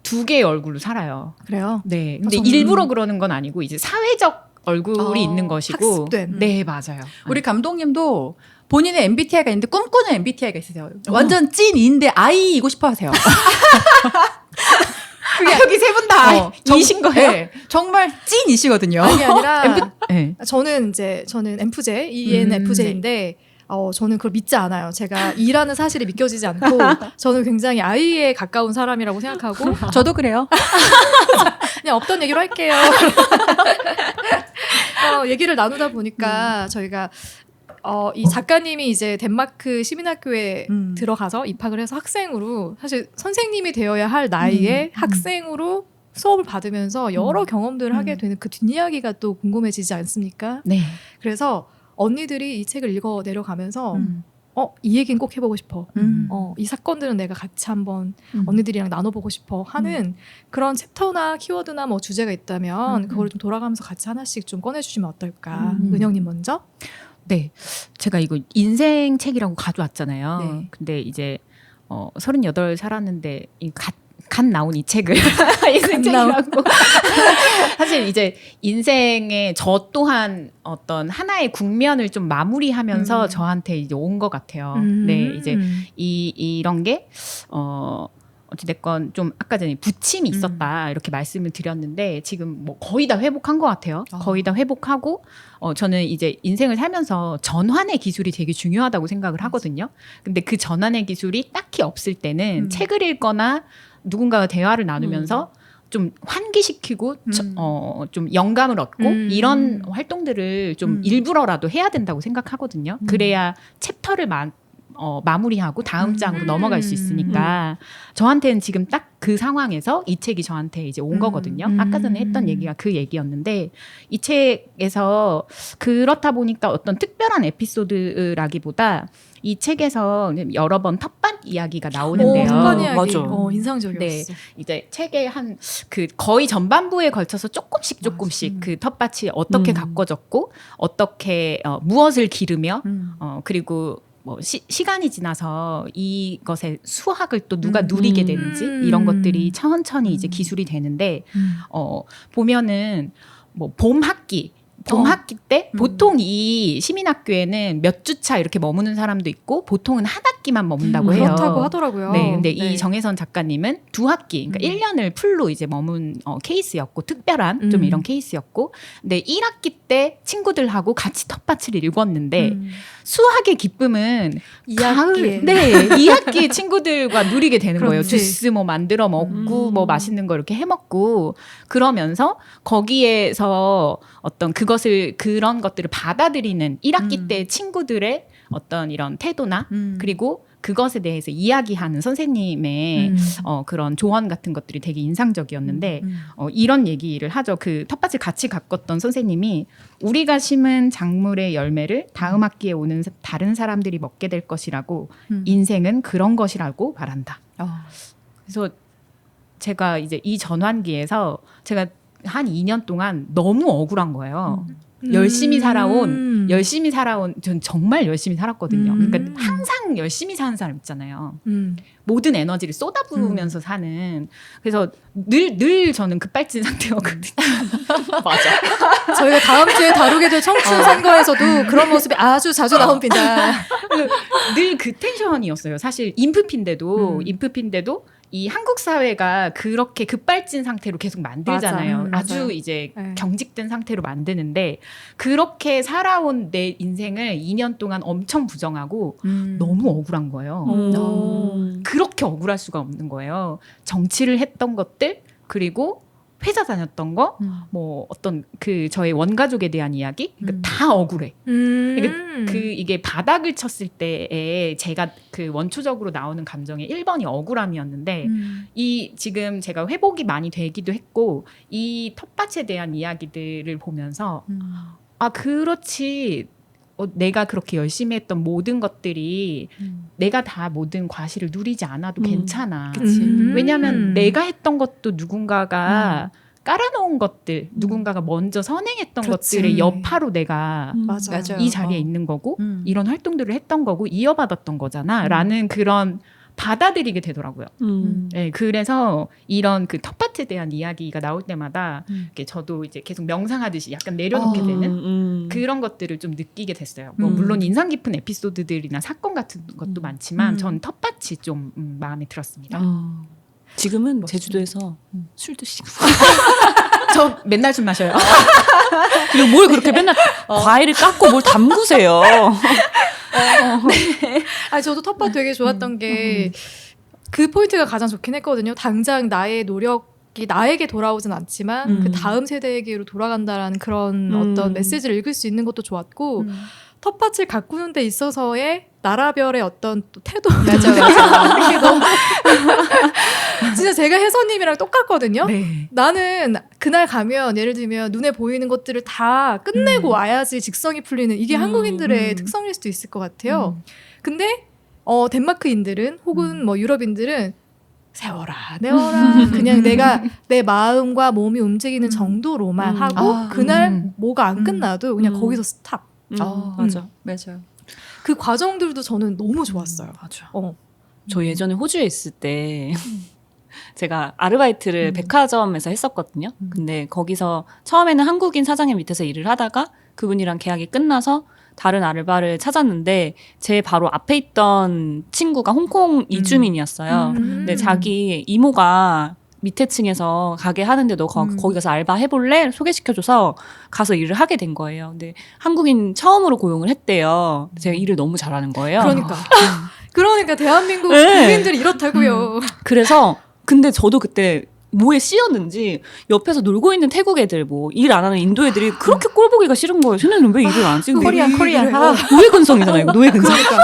두 개의 얼굴로 살아요. 그래요? 네, 근데 저는- 일부러 그러는 건 아니고 이제 사회적 얼굴이 있는 것이고. 학습된. 네, 맞아요. 우리 감독님도 본인의 MBTI가 있는데 꿈꾸는 MBTI가 있으세요. 완전 찐인데 아이이고 싶어 하세요. 여기 세 분 다 이신 거예요? 네, 정말 찐이시거든요. 아니 아니라 네. 저는 ENFJ, ENFJ인데 저는 그걸 믿지 않아요. 제가 E라는 사실이 믿겨지지 않고 저는 굉장히 I에 가까운 사람이라고 생각하고 저도 그래요. 그냥 없던 얘기로 할게요. 얘기를 나누다 보니까 저희가 이 작가님이 이제 덴마크 시민학교에 들어가서 입학을 해서 학생으로 사실 선생님이 되어야 할 나이에 학생으로 수업을 받으면서 여러 경험들을 하게 되는 그 뒷이야기가 또 궁금해지지 않습니까? 네. 그래서 언니들이 이 책을 읽어 내려가면서 이 얘기는 꼭 해보고 싶어. 음. 이 사건들은 내가 같이 한번 음. 언니들이랑 나눠보고 싶어 하는 그런 챕터나 키워드나 뭐 주제가 있다면 그걸 좀 돌아가면서 같이 하나씩 좀 꺼내주시면 어떨까. 은영님 먼저. 네, 제가 이거 인생 책이라고 가져왔잖아요. 네. 근데 이제 38 살았는데 갓 나온 이 책을 인생 책이라고. 사실 이제 인생에 저 또한 어떤 하나의 국면을 좀 마무리하면서 저한테 이제 온 것 같아요. 네, 이제 이런 게 어찌됐건 좀 아까 전에 부침이 있었다 이렇게 말씀을 드렸는데 지금 뭐 거의 다 회복한 것 같아요. 거의 다 회복하고 저는 이제 인생을 살면서 전환의 기술이 되게 중요하다고 생각을 하거든요. 근데 그 전환의 기술이 딱히 없을 때는 책을 읽거나 누군가와 대화를 나누면서 좀 환기시키고 좀 영감을 얻고 이런 활동들을 좀 일부러라도 해야 된다고 생각하거든요. 그래야 챕터를 마무리하고 다음 장으로 넘어갈 수 있으니까 저한테는 지금 딱 그 상황에서 이 책이 저한테 이제 온 거거든요. 아까 전에 했던 얘기가 그 얘기였는데 이 책에서 그렇다 보니까 어떤 특별한 에피소드라기보다 이 책에서 여러 번 텃밭 이야기가 나오는데요. 텃밭 이야기. 맞아. 인상적이었어. 네, 이제 책의 한 그 거의 전반부에 걸쳐서 조금씩 그 텃밭이 어떻게 가꿔졌고 어떻게 무엇을 기르며 그리고 뭐 시간이 지나서 이것의 수확을 또 누가 누리게 되는지 이런 것들이 천천히 이제 기술이 되는데 보면은 뭐 봄 학기 때 보통 이 시민학교에는 몇 주차 이렇게 머무는 사람도 있고 보통은 한 학기만 머문다고 해요. 그렇다고 하더라고요. 네, 근데 이 정혜선 작가님은 2학기, 그러니까 1년을 풀로 이제 머문 케이스였고 특별한 좀 이런 케이스였고, 근데 1학기 때 친구들하고 같이 텃밭을 읽었는데 수학의 기쁨은 2학기에. 네, 2학기 친구들과 누리게 되는 거예요. 그렇지. 주스 뭐 만들어 먹고 뭐 맛있는 거 이렇게 해 먹고 그러면서 거기에서 어떤 그런 것들을 받아들이는 1학기 때 친구들의 어떤 이런 태도나 그리고 그것에 대해서 이야기하는 선생님의 그런 조언 같은 것들이 되게 인상적이었는데 이런 얘기를 하죠. 그 텃밭을 같이 가꿨던 선생님이 우리가 심은 작물의 열매를 다음 학기에 오는 다른 사람들이 먹게 될 것이라고 인생은 그런 것이라고 말한다. 그래서 제가 이제 이 전환기에서 제가 한 2년 동안 너무 억울한 거예요. 열심히 살아온 전 정말 열심히 살았거든요. 그러니까 항상 열심히 사는 사람 있잖아요. 모든 에너지를 쏟아부으면서 사는. 그래서 늘 저는 급발진 상태였거든요. 맞아. 저희가 다음 주에 다루게 될 청춘 선거에서도 그런 모습이 아주 자주 나옵니다. 늘 그 텐션이었어요. 사실 인프피인데도 이 한국 사회가 그렇게 급발진 상태로 계속 만들잖아요. 맞아. 아주 이제 네. 경직된 상태로 만드는데 그렇게 살아온 내 인생을 2년 동안 엄청 부정하고 너무 억울한 거예요. 그렇게 억울할 수가 없는 거예요. 정치를 했던 것들 그리고 회사 다녔던 거, 뭐 어떤 그 저의 원가족에 대한 이야기 다 억울해. 이게 바닥을 쳤을 때에 제가 그 원초적으로 나오는 감정의 1번이 억울함이었는데 이 지금 제가 회복이 많이 되기도 했고 이 텃밭에 대한 이야기들을 보면서 아 그렇지. 내가 그렇게 열심히 했던 모든 것들이 내가 다 모든 과실을 누리지 않아도 괜찮아. 왜냐하면 내가 했던 것도 누군가가 깔아놓은 것들, 누군가가 먼저 선행했던 그렇지. 것들의 여파로 내가 맞아. 이 자리에 있는 거고 이런 활동들을 했던 거고 이어받았던 거잖아. 라는 그런 받아들이게 되더라고요. 네, 그래서 이런 그 텃밭에 대한 이야기가 나올 때마다 이렇게 저도 이제 계속 명상하듯이 약간 내려놓게 되는 그런 것들을 좀 느끼게 됐어요. 뭐 물론 인상 깊은 에피소드들이나 사건 같은 것도 많지만 전 텃밭이 좀 마음에 들었습니다. 지금은 제주도에서 술 드시고 저 맨날 술 마셔요. 그리고 뭘 그렇게 맨날 과일을 깎고 뭘 담그세요. 저도 텃밭 되게 좋았던 게 그 포인트가 가장 좋긴 했거든요. 당장 나의 노력이 나에게 돌아오진 않지만 그 다음 세대에게로 돌아간다라는 그런 어떤 메시지를 읽을 수 있는 것도 좋았고 텃밭을 가꾸는 데 있어서의 나라별의 어떤 또 태도. 맞아. 이게 너무 진짜 제가 혜선님이랑 똑같거든요. 네. 나는 그날 가면 예를 들면 눈에 보이는 것들을 다 끝내고 와야지 직성이 풀리는 이게 한국인들의 특성일 수도 있을 것 같아요. 근데 덴마크인들은 혹은 뭐 유럽인들은 세워라 내워라 그냥 내가 내 마음과 몸이 움직이는 정도로만 하고 그날 뭐가 안 끝나도 그냥 거기서 스탑. 맞아. 맞아. 그 과정들도 저는 너무 좋았어요. 맞아. 어. 저 예전에 호주에 있을 때 제가 아르바이트를 백화점에서 했었거든요. 근데 거기서 처음에는 한국인 사장님 밑에서 일을 하다가 그분이랑 계약이 끝나서 다른 알바를 찾았는데 제 바로 앞에 있던 친구가 홍콩 이주민이었어요. 근데 자기 이모가 밑에 층에서 가게 하는데 너 거기 가서 알바 해볼래? 소개시켜줘서 가서 일을 하게 된 거예요. 근데 한국인 처음으로 고용을 했대요. 제가 일을 너무 잘하는 거예요. 그러니까 대한민국 네. 국민들이 이렇다고요. 그래서 근데 저도 그때 뭐에 씌었는지 옆에서 놀고 있는 태국 애들 뭐 일 안 하는 인도 애들이 그렇게 꼴 보기가 싫은 거예요. 쟤네는 왜 일을 안 찍는 거야? 코리안. 노예 근성이잖아요. 이거 노예 근성. 그러니까.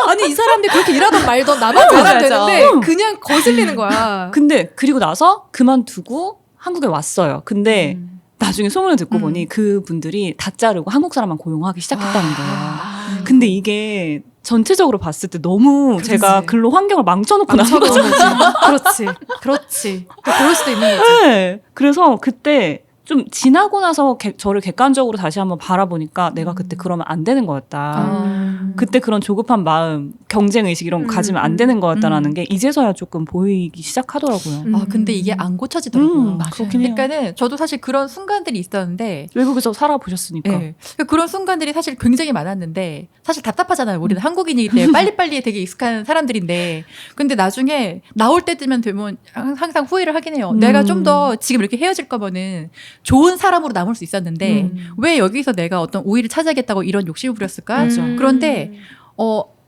아니 이 사람들 그렇게 일하던 말던 나만 잘하면 되는데 그냥 거슬리는 거야. 근데 그리고 나서 그만두고 한국에 왔어요. 근데 나중에 소문을 듣고 보니 그분들이 다 자르고 한국 사람만 고용하기 시작했다는 거예요. 근데 이게 전체적으로 봤을 때 너무 제가 근로 환경을 망쳐놓고 나온 거죠. 그렇지. 그럴 수도 있는 거지. 네. 그래서 그때 좀 지나고 나서 저를 객관적으로 다시 한번 바라보니까 내가 그때 그러면 안 되는 거였다. 그때 그런 조급한 마음, 경쟁의식 이런 거 가지면 안 되는 거였다라는 게 이제서야 조금 보이기 시작하더라고요. 아, 근데 이게 안 고쳐지더라고요. 그렇긴 해요. 그러니까는 저도 사실 그런 순간들이 있었는데 외국에서 살아보셨으니까. 네. 그런 순간들이 사실 굉장히 많았는데 사실 답답하잖아요. 우리는 한국인이기 때문에 빨리빨리 되게 익숙한 사람들인데 근데 나중에 나올 때쯤면 되면 항상 후회를 하긴 해요. 내가 좀 더 지금 이렇게 헤어질 거면은 좋은 사람으로 남을 수 있었는데 왜 여기서 내가 어떤 우위를 차지하겠다고 이런 욕심을 부렸을까? 그런데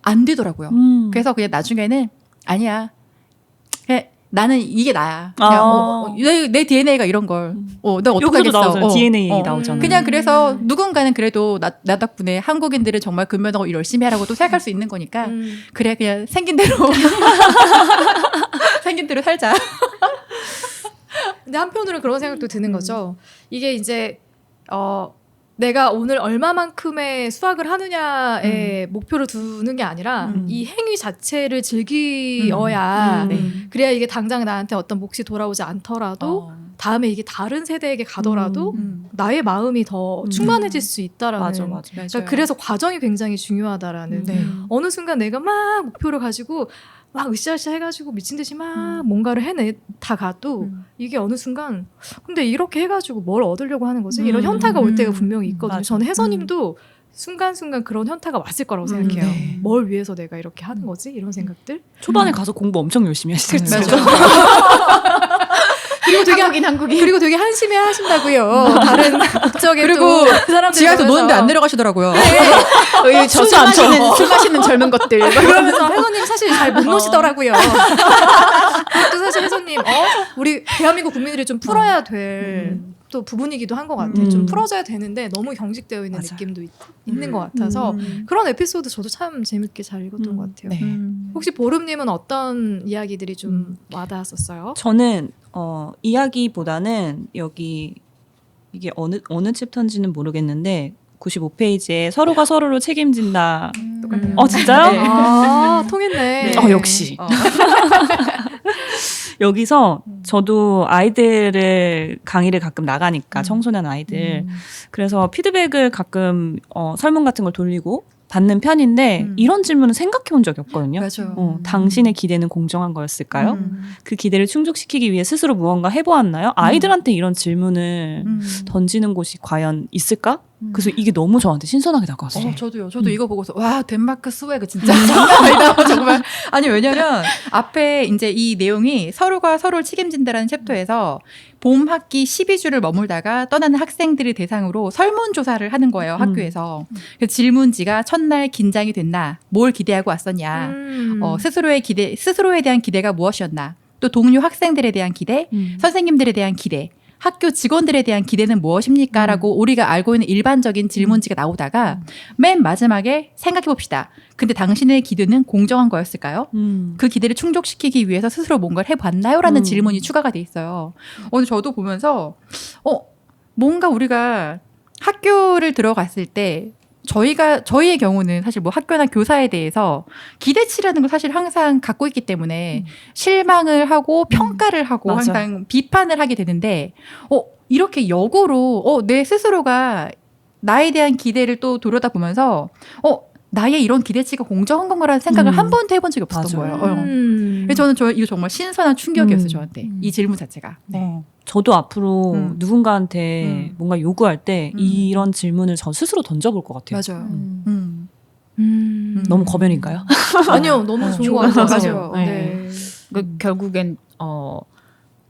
안 되더라고요. 그래서 그냥 나중에는 아니야. 그냥 나는 이게 나야. 그냥 내 DNA가 이런 걸. 내가 어떡하겠어. 나오잖아요. DNA 얘기 나오잖아요. 그냥 그래서 누군가는 그래도 나 덕분에 한국인들은 정말 근면하고 일 열심히 하라고 또 생각할 수 있는 거니까 그래 그냥 생긴 대로 생긴 대로 살자. 근데 한편으로는 그런 생각도 드는 거죠. 이게 이제 내가 오늘 얼마만큼의 수확을 하느냐에 목표를 두는 게 아니라 이 행위 자체를 즐기어야 그래야 이게 당장 나한테 어떤 몫이 돌아오지 않더라도 다음에 이게 다른 세대에게 가더라도 나의 마음이 더 충만해질 수 있다라는. 맞아. 그러니까 그래서 과정이 굉장히 중요하다라는. 어느 순간 내가 막 목표를 가지고 막 으쌰으쌰 해가지고 미친 듯이 막 뭔가를 해내다 가도 이게 어느 순간 근데 이렇게 해가지고 뭘 얻으려고 하는 거지? 이런 현타가 올 때가 분명히 있거든요. 맞아. 저는 혜선님도 순간순간 그런 현타가 왔을 거라고 생각해요. 네. 뭘 위해서 내가 이렇게 하는 거지? 이런 생각들. 초반에 가서 공부 엄청 열심히 하시잖아요. 그리고 되게 한심해 하신다고요. 다른 국적에 그리고 또 사람들 지하에서 보면서. 노는데 안 내려가시더라고요. 술 마시는 젊은 것들. 그러면서 혜선님 사실 잘 못 노시더라고요. 그것도 사실 혜선님 우리 대한민국 국민들이 좀 풀어야 될 또 부분이기도 한 것 같아요. 좀 풀어줘야 되는데 너무 경직되어 있는 느낌도 있는 것 같아서 그런 에피소드 저도 참 재밌게 잘 읽었던 것 같아요. 네. 혹시 보름님은 어떤 이야기들이 좀 와닿았었어요? 저는 이야기보다는 여기 이게 어느 챕터인지는 모르겠는데 95페이지에 서로가 서로를 책임진다. 진짜요? 네. 아 통했네. 역시. 여기서 저도 아이들을 강의를 가끔 나가니까 청소년 아이들 그래서 피드백을 가끔 설문 같은 걸 돌리고 받는 편인데 이런 질문은 생각해 본 적이 없거든요. 맞아요. 당신의 기대는 공정한 거였을까요? 그 기대를 충족시키기 위해 스스로 무언가 해보았나요? 아이들한테 이런 질문을 던지는 곳이 과연 있을까? 그래서 이게 너무 저한테 신선하게 다가왔어요. 저도요. 저도 이거 보고서 와 덴마크 스웨그 진짜 장난 아니다. 정말 아니 왜냐면 앞에 이제 이 내용이 서로가 서로를 책임진다라는 챕터에서 봄 학기 12주를 머물다가 떠나는 학생들을 대상으로 설문조사를 하는 거예요. 학교에서. 그 질문지가 첫날 긴장이 됐나? 뭘 기대하고 왔었냐? 스스로에 대한 기대가 무엇이었나? 또 동료 학생들에 대한 기대, 선생님들에 대한 기대, 학교 직원들에 대한 기대는 무엇입니까? 라고 우리가 알고 있는 일반적인 질문지가 나오다가 맨 마지막에 생각해 봅시다. 근데 당신의 기대는 공정한 거였을까요? 그 기대를 충족시키기 위해서 스스로 뭔가를 해봤나요? 라는 질문이 추가가 돼 있어요. 오늘 저도 보면서 뭔가 우리가 학교를 들어갔을 때 저희의 경우는 사실 뭐 학교나 교사에 대해서 기대치라는 걸 사실 항상 갖고 있기 때문에 실망을 하고 평가를 하고 맞아. 항상 비판을 하게 되는데 이렇게 역으로 내 스스로가 나에 대한 기대를 또 돌아다보면서 나의 이런 기대치가 공정한 건가라는 생각을 한 번도 해본 적이 없었던 맞아요. 거예요. 그래서 저는 이거 정말 신선한 충격이었어요, 저한테. 이 질문 자체가. 저도 앞으로 누군가한테 뭔가 요구할 때 이런 질문을 저 스스로 던져볼 것 같아요. 맞아요. 너무 거변인가요? 아니요, 너무 좋은 것 같아요. 맞아요. 네. 결국엔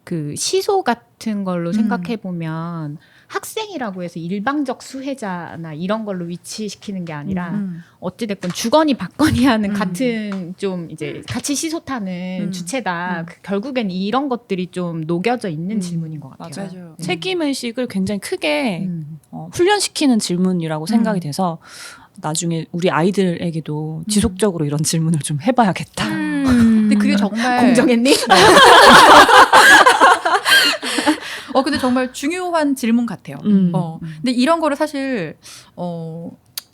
그 시소 같은 걸로 생각해 보면 학생이라고 해서 일방적 수혜자나 이런 걸로 위치시키는 게 아니라 어찌됐건 주거니 받거니 하는 같은 좀 이제 같이 시소타는 주체다. 결국엔 이런 것들이 좀 녹여져 있는 질문인 것 같아요. 맞아요. 책임의식을 굉장히 크게 훈련시키는 질문이라고 생각이 돼서 나중에 우리 아이들에게도 지속적으로 이런 질문을 좀 해봐야겠다. 근데 그게 정말 공정했니? 근데 정말 중요한 질문 같아요. 근데 이런 거를 사실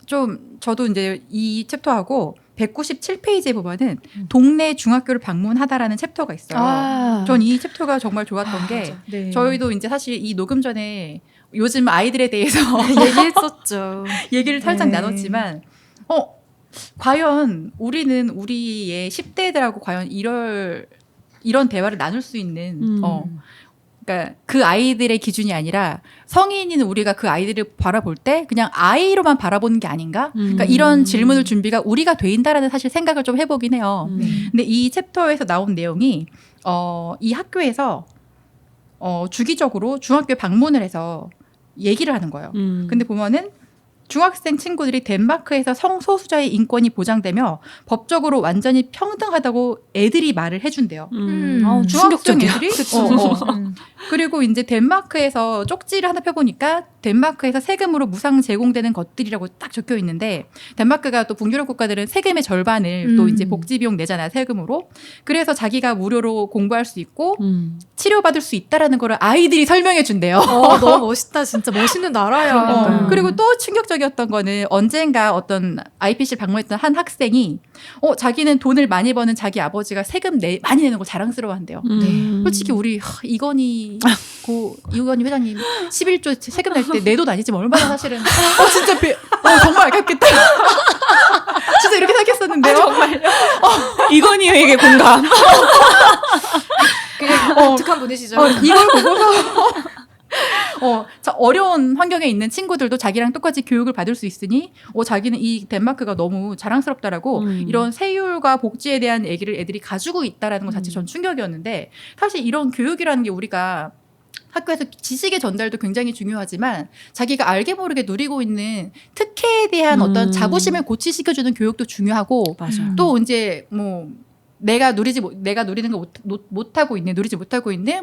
좀 저도 이제 이 챕터하고 197페이지에 보면은 동네 중학교를 방문하다라는 챕터가 있어요. 전 이 챕터가 정말 좋았던 게 네. 저희도 이제 사실 이 녹음 전에 요즘 아이들에 대해서 얘기했었죠. 얘기를 살짝 네. 나눴지만 과연 우리는 우리의 10대들하고 과연 이런 대화를 나눌 수 있는 그러니까 그 아이들의 기준이 아니라 성인인 우리가 그 아이들을 바라볼 때 그냥 아이로만 바라보는 게 아닌가? 그러니까 이런 질문을 준비가 우리가 돼 있다라는 사실 생각을 좀 해보긴 해요. 근데 이 챕터에서 나온 내용이 이 학교에서 주기적으로 중학교에 방문을 해서 얘기를 하는 거예요. 근데 보면은 중학생 친구들이 덴마크에서 성소수자의 인권이 보장되며 법적으로 완전히 평등하다고 애들이 말을 해준대요. 중학생 충격적이야. 애들이 그리고 이제 덴마크에서 쪽지를 하나 펴보니까 덴마크에서 세금으로 무상 제공되는 것들이라고 딱 적혀 있는데 덴마크가 또 북유럽 국가들은 세금의 절반을 또 이제 복지 비용 내잖아요, 세금으로. 그래서 자기가 무료로 공부할 수 있고 치료받을 수 있다라는 거를 아이들이 설명해 준대요. 너무 멋있다. 진짜 멋있는 나라야. 그리고 또 충격적이었던 거는 언젠가 어떤 IPC를 방문했던 한 학생이 자기는 돈을 많이 버는 자기 아버지가 세금 많이 내는 걸 자랑스러워한대요. 솔직히 우리 이건희 회장님 11조 세금 낼 때 내 돈 아니지만 얼마나 사실은 진짜 정말 아깝겠다. 진짜 이렇게 생각했었는데요. 정말요? 이건희에게 공감. 독특한 분이시죠. 이걸 보고서 자, 어려운 환경에 있는 친구들도 자기랑 똑같이 교육을 받을 수 있으니 자기는 이 덴마크가 너무 자랑스럽다라고 이런 세율과 복지에 대한 얘기를 애들이 가지고 있다라는 것 자체 전 충격이었는데 사실 이런 교육이라는 게 우리가 학교에서 지식의 전달도 굉장히 중요하지만 자기가 알게 모르게 누리고 있는 특혜에 대한 어떤 자부심을 고취시켜주는 교육도 중요하고 맞아요. 또 이제 뭐 내가 누리지 못하고 있는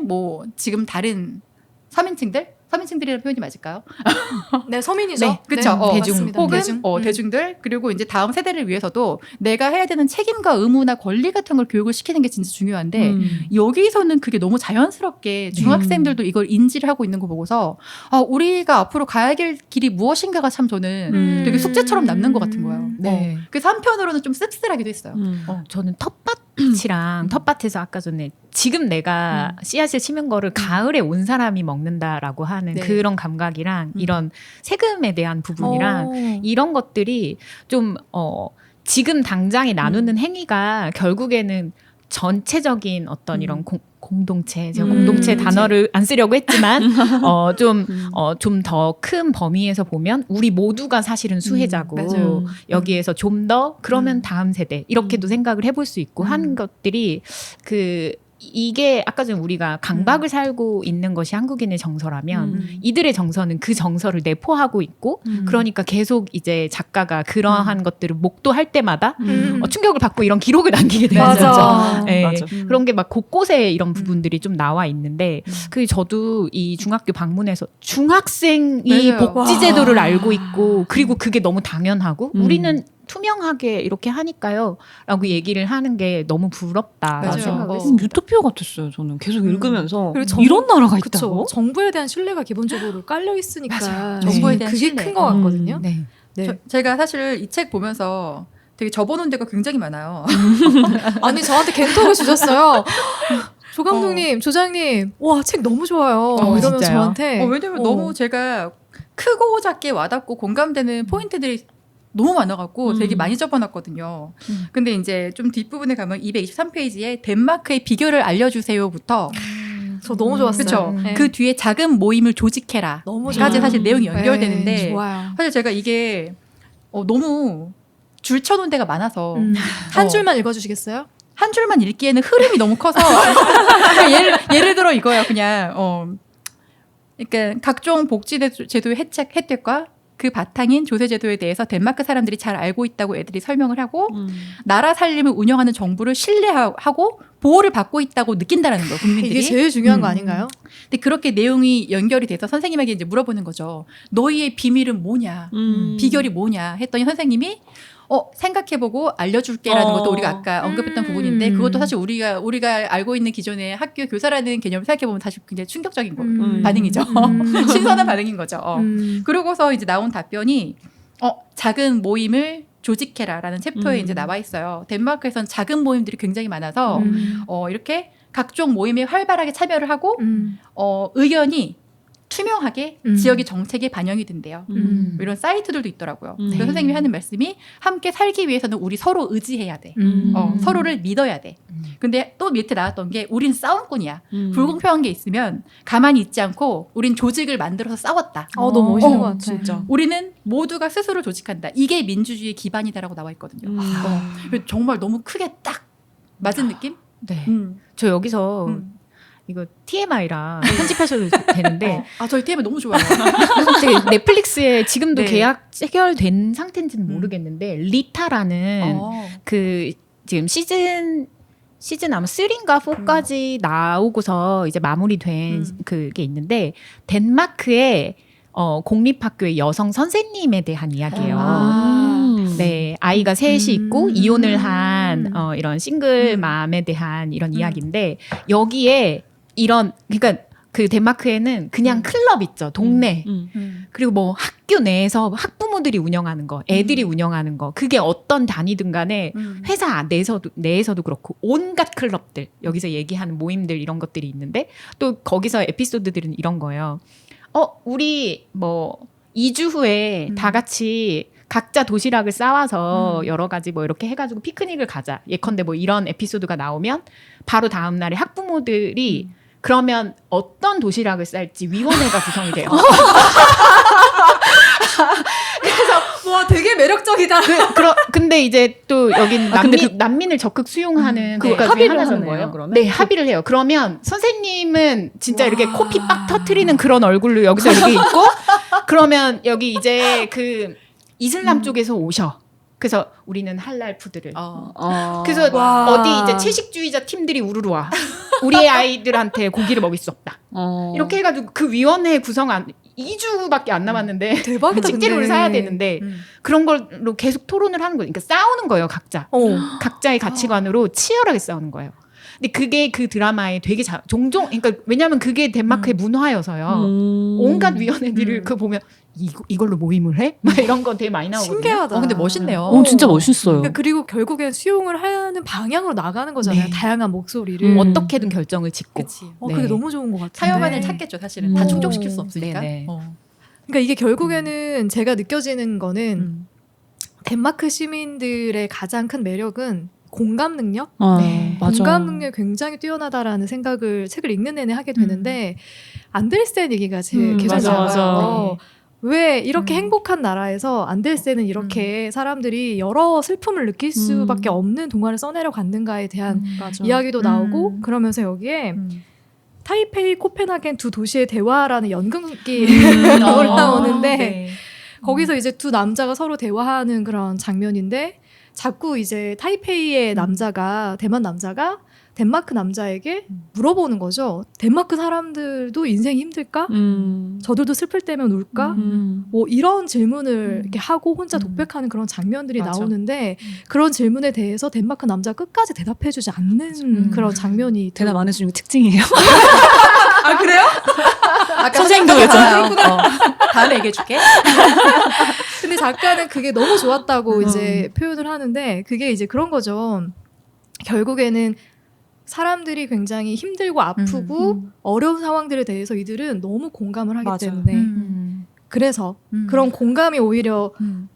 뭐 지금 다른 서민층들이라는 표현이 맞을까요? 네, 서민이죠. 네, 그쵸. 대중. 맞습니다. 혹은 대중. 대중들 그리고 이제 다음 세대를 위해서도 내가 해야 되는 책임과 의무나 권리 같은 걸 교육을 시키는 게 진짜 중요한데 여기서는 그게 너무 자연스럽게 중학생들도 이걸 인지를 하고 있는 거 보고서 우리가 앞으로 가야 될 길이 무엇인가가 참 저는 되게 숙제처럼 남는 것 같은 거예요. 네. 그래서 한편으로는 좀 씁쓸하기도 했어요. 저는 텃밭이랑 텃밭에서 아까 전에 지금 내가 씨앗을 심은 거를 가을에 온 사람이 먹는다라고 하는 네. 그런 감각이랑 이런 세금에 대한 부분이랑 이런 것들이 좀 지금 당장에 나누는 행위가 결국에는 전체적인 어떤 이런 공동체, 제가 공동체 단어를 안 쓰려고 했지만 좀 더 큰 범위에서 보면 우리 모두가 사실은 수혜자고 맞아요. 여기에서 좀 더 그러면 다음 세대 이렇게도 생각을 해볼 수 있고 하는 것들이 그 이게 아까 전에 우리가 강박을 살고 있는 것이 한국인의 정서라면 이들의 정서는 그 정서를 내포하고 있고 그러니까 계속 이제 작가가 그러한 것들을 목도할 때마다 충격을 받고 이런 기록을 남기게 되는 맞아. 거죠. 네. 맞아. 그런 게 막 곳곳에 이런 부분들이 좀 나와 있는데 그 저도 이 중학교 방문해서 중학생이 맞아요. 복지제도를 알고 있고 그리고 그게 너무 당연하고 우리는 투명하게 이렇게 하니까요 라고 얘기를 하는 게 너무 부럽다라고 맞아요. 생각을 어. 했습니다. 유토피아 같았어요. 저는 계속 읽으면서 그리고 이런 나라가 그쵸. 있다고? 정부에 대한 신뢰가 기본적으로 깔려 있으니까 맞아요. 정부에 대한 그게 신뢰. 큰 것 같거든요. 네. 네. 제가 사실 이 책 보면서 되게 접어놓은 데가 굉장히 많아요. 아니 저한테 겐톡을 주셨어요. 조 감독님, 조장님, 와 책 너무 좋아요. 이러면서 진짜요? 저한테. 왜냐면 너무 제가 크고 작게 와닿고 공감되는 포인트들이 너무 많아갖고 되게 많이 접어놨거든요. 근데 이제 좀 뒷부분에 가면 223페이지에 덴마크의 비결을 알려주세요부터 저 너무 좋았어요. 그쵸. 네. 그 뒤에 작은 모임을 조직해라. 너무 까지 좋아요. 사실 내용이 연결되는데 네, 좋아요. 사실 제가 이게 너무 줄 쳐놓은 데가 많아서 한 줄만 읽어주시겠어요? 한 줄만 읽기에는 흐름이 너무 커서 예를 들어 이거예요. 그냥 그러니까 각종 복지제도의 혜택과 그 바탕인 조세제도에 대해서 덴마크 사람들이 잘 알고 있다고 애들이 설명을 하고 나라 살림을 운영하는 정부를 신뢰하고 보호를 받고 있다고 느낀다라는 거예요. 국민들이. 이게 제일 중요한 거 아닌가요? 근데 그렇게 내용이 연결이 돼서 선생님에게 이제 물어보는 거죠. 너희의 비밀은 뭐냐? 비결이 뭐냐? 했더니 선생님이 생각해보고 알려줄게라는 것도 우리가 아까 언급했던 부분인데 그것도 사실 우리가 알고 있는 기존의 학교 교사라는 개념을 생각해보면 사실 굉장히 충격적인 반응이죠. 신선한 반응인 거죠. 그러고서 이제 나온 답변이 작은 모임을 조직해라라는 챕터에 이제 나와 있어요. 덴마크에선 작은 모임들이 굉장히 많아서 이렇게 각종 모임에 활발하게 참여를 하고 의견이 투명하게 지역의 정책에 반영이 된대요. 이런 사이트들도 있더라고요. 그래서 선생님이 하는 말씀이 함께 살기 위해서는 우리 서로 의지해야 돼. 서로를 믿어야 돼. 근데 또 밑에 나왔던 게 우린 싸움꾼이야. 불공평한 게 있으면 가만히 있지 않고 우린 조직을 만들어서 싸웠다. 너무 멋있는 것 같아. 진짜. 우리는 모두가 스스로 조직한다. 이게 민주주의의 기반이다라고 나와 있거든요. 정말 너무 크게 딱 맞은 느낌? 네. 저 여기서 이거 TMI라 편집하셔도 되는데 저희 TMI 너무 좋아요. 되게 넷플릭스에 지금도 네. 계약 체결된 상태인지는 모르겠는데 리타라는 그 지금 시즌 아마 3인가 4까지 나오고서 이제 마무리된 그게 있는데 덴마크의 공립학교의 여성 선생님에 대한 이야기예요. 네, 아이가 셋이 있고 이혼을 한 이런 싱글맘에 대한 이런 이야기인데 여기에 그러니까 그 덴마크에는 그냥 클럽 있죠, 동네. 그리고 뭐 학교 내에서 학부모들이 운영하는 거, 애들이 운영하는 거, 그게 어떤 단위든 간에 회사 내에서도 그렇고 온갖 클럽들, 여기서 얘기하는 모임들 이런 것들이 있는데 또 거기서 에피소드들은 이런 거예요. 우리 뭐 2주 후에 다 같이 각자 도시락을 싸와서 여러 가지 뭐 이렇게 해가지고 피크닉을 가자. 예컨대 뭐 이런 에피소드가 나오면 바로 다음 날에 학부모들이 그러면 어떤 도시락을 쌀지 위원회가 구성이 돼요. 그래서 와 되게 매력적이다. 근데 이제 또 여긴 난민을 적극 수용하는 그 국가 중에 합의를 하나잖아요. 하는 거예요, 그러면? 네, 합의를 해요. 그러면 선생님은 진짜 이렇게 코피 빡 터트리는 그런 얼굴로 여기서 이렇게 있고 그러면 여기 이제 그 이슬람 쪽에서 오셔. 그래서 우리는 할랄 푸드를. 그래서 와. 어디 이제 채식주의자 팀들이 우르르 와. 우리의 아이들한테 고기를 먹일 수 없다. 이렇게 해가지고 그 위원회 구성 2주밖에 안 남았는데 대박이다. 식재료를 근데. 사야 되는데 그런 걸로 계속 토론을 하는 거예요. 그러니까 싸우는 거예요, 각자. 각자의 가치관으로 치열하게 싸우는 거예요. 근데 그게 그 드라마에 되게 종종 그러니까 왜냐하면 그게 덴마크의 문화여서요. 온갖 위원회들을 그거 보면 이걸로 모임을 해? 막 이런 건 되게 많이 나오거든요. 신기하다. 근데 멋있네요. 진짜 멋있어요. 그리고 결국엔 수용을 하는 방향으로 나가는 거잖아요. 네. 다양한 목소리를. 어떻게든 결정을 짓고. 그치. 네. 그게 너무 좋은 것 같아요. 타협안을 찾겠죠, 사실은. 다 충족시킬 수 없으니까. 네, 네. 그러니까 이게 결국에는 제가 느껴지는 거는 덴마크 시민들의 가장 큰 매력은 공감 능력? 네. 맞아. 공감 능력이 굉장히 뛰어나다라는 생각을 책을 읽는 내내 하게 되는데 안데르센 얘기가 계속 맞아, 나와요. 맞아. 왜 이렇게 행복한 나라에서 안데르센은 이렇게 사람들이 여러 슬픔을 느낄 수밖에 없는 동화를 써내려 갔는가에 대한 맞아. 이야기도 나오고 음. 그러면서 여기에 타이페이, 코펜하겐 두 도시의 대화라는 연극이 올라오는데 네. 거기서 이제 두 남자가 서로 대화하는 그런 장면인데 자꾸 이제 타이페이의 남자가 대만 남자가 덴마크 남자에게 물어보는 거죠. 덴마크 사람들도 인생이 힘들까? 저들도 슬플 때면 울까? 뭐 이런 질문을 이렇게 하고 혼자 독백하는 그런 장면들이 맞아. 나오는데 그런 질문에 대해서 덴마크 남자가 끝까지 대답해주지 않는 그런 장면이 대답 안 해주는 게 특징이에요. 아 그래요? 아까 선생님도 그랬잖아요. 다음에 얘기해줄게. 근데 작가는 그게 너무 좋았다고 이제 표현을 하는데 그게 이제 그런 거죠. 결국에는 사람들이 굉장히 힘들고 아프고 어려운 상황들에 대해서 이들은 너무 공감을 하기 맞아요. 때문에 그래서 그런 공감이 오히려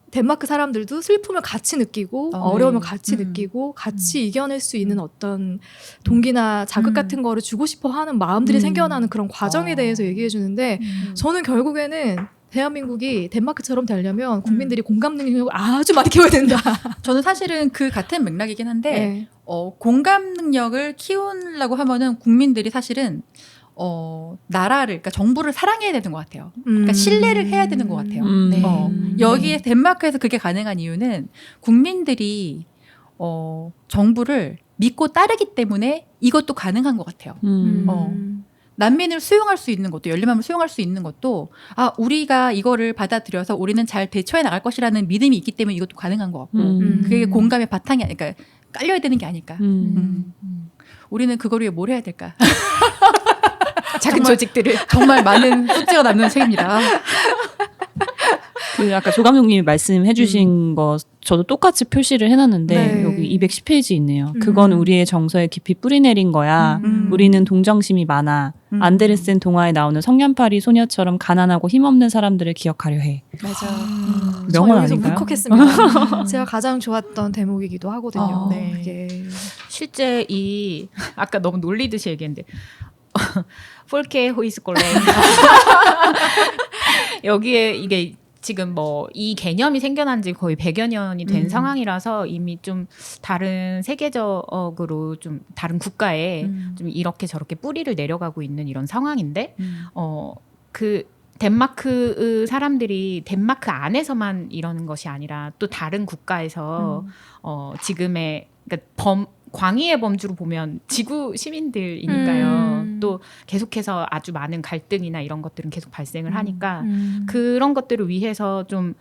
덴마크 사람들도 슬픔을 같이 느끼고 어려움을 같이 느끼고 같이 이겨낼 수 있는 어떤 동기나 자극 같은 거를 주고 싶어 하는 마음들이 생겨나는 그런 과정에 대해서 얘기해 주는데 저는 결국에는 대한민국이 덴마크처럼 되려면 국민들이 공감 능력을 아주 많이 키워야 된다. 저는 사실은 그 같은 맥락이긴 한데 네. 공감 능력을 키우려고 하면은 국민들이 사실은 나라를 그러니까 정부를 사랑해야 되는 것 같아요. 그러니까 신뢰를 해야 되는 것 같아요. 네. 여기에 덴마크에서 그게 가능한 이유는 국민들이 정부를 믿고 따르기 때문에 이것도 가능한 것 같아요. 난민을 수용할 수 있는 것도 열린 마음을 수용할 수 있는 것도 우리가 이거를 받아들여서 우리는 잘 대처해 나갈 것이라는 믿음이 있기 때문에 이것도 가능한 것 같고 그게 공감의 바탕이 아닐까 깔려야 되는 게 아닐까. 우리는 그걸 위해 뭘 해야 될까? 작은 조직들을 정말 많은 숙제가 남는 책입니다. 그 아까 조 감독님이 말씀해주신 거 저도 똑같이 표시를 해놨는데 네. 여기 210페이지 있네요. 그건 우리의 정서에 깊이 뿌리내린 거야. 우리는 동정심이 많아. 안데르센 동화에 나오는 성냥팔이 소녀처럼 가난하고 힘없는 사람들을 기억하려 해. 맞아. 저 명언 여기서 아닌가요? 울컥했습니다. 제가 가장 좋았던 대목이기도 하거든요. 네. 그게 실제 이 아까 너무 놀리듯이 얘기했는데 폴케 호이스콜레 여기에 이게 지금 뭐 이 개념이 생겨난 지 거의 100여 년이 된 상황이라서 이미 좀 다른 세계적으로 좀 다른 국가에 좀 이렇게 저렇게 뿌리를 내려가고 있는 이런 상황인데 그 덴마크 사람들이 덴마크 안에서만 이러는 것이 아니라 또 다른 국가에서 지금의 그러니까 광의의 범주로 보면 지구 시민들이니까요. 또 계속해서 아주 많은 갈등이나 이런 것들은 계속 발생을 하니까 그런 것들을 위해서 좀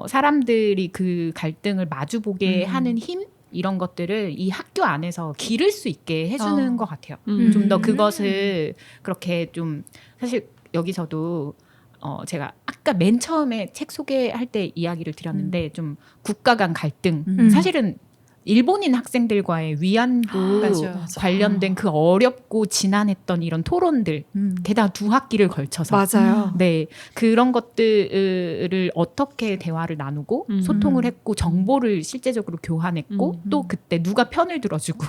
사람들이 그 갈등을 마주보게 하는 힘 이런 것들을 이 학교 안에서 기를 수 있게 해주는 것 같아요. 좀 더 그것을 그렇게 좀 사실 여기서도 제가 아까 맨 처음에 책 소개할 때 이야기를 드렸는데 좀 국가 간 갈등 사실은 일본인 학생들과의 위안부 맞아. 관련된 그 어렵고 지난했던 이런 토론들 게다가 두 학기를 걸쳐서 맞아요. 네 그런 것들을 어떻게 대화를 나누고 소통을 했고 정보를 실제적으로 교환했고 또 그때 누가 편을 들어주고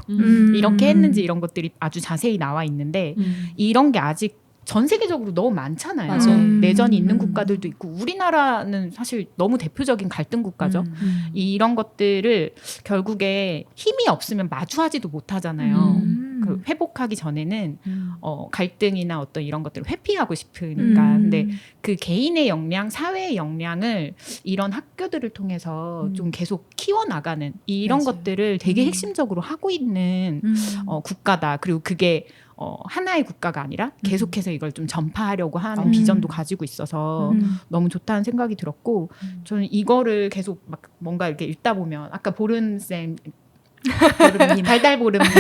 이렇게 했는지 이런 것들이 아주 자세히 나와 있는데 이런 게 아직 전 세계적으로 너무 많잖아요. 맞아요. 내전이 있는 국가들도 있고 우리나라는 사실 너무 대표적인 갈등 국가죠. 이런 것들을 결국에 힘이 없으면 마주하지도 못하잖아요. 그 회복하기 전에는 갈등이나 어떤 이런 것들을 회피하고 싶으니까. 근데 그 개인의 역량, 사회의 역량을 이런 학교들을 통해서 좀 계속 키워나가는 이런 맞아요. 것들을 되게 핵심적으로 하고 있는 국가다. 그리고 그게 하나의 국가가 아니라 계속해서 이걸 좀 전파하려고 하는 비전도 가지고 있어서 너무 좋다는 생각이 들었고 저는 이거를 계속 막 뭔가 이렇게 읽다 보면 아까 보름쌤 보름님 달달보름님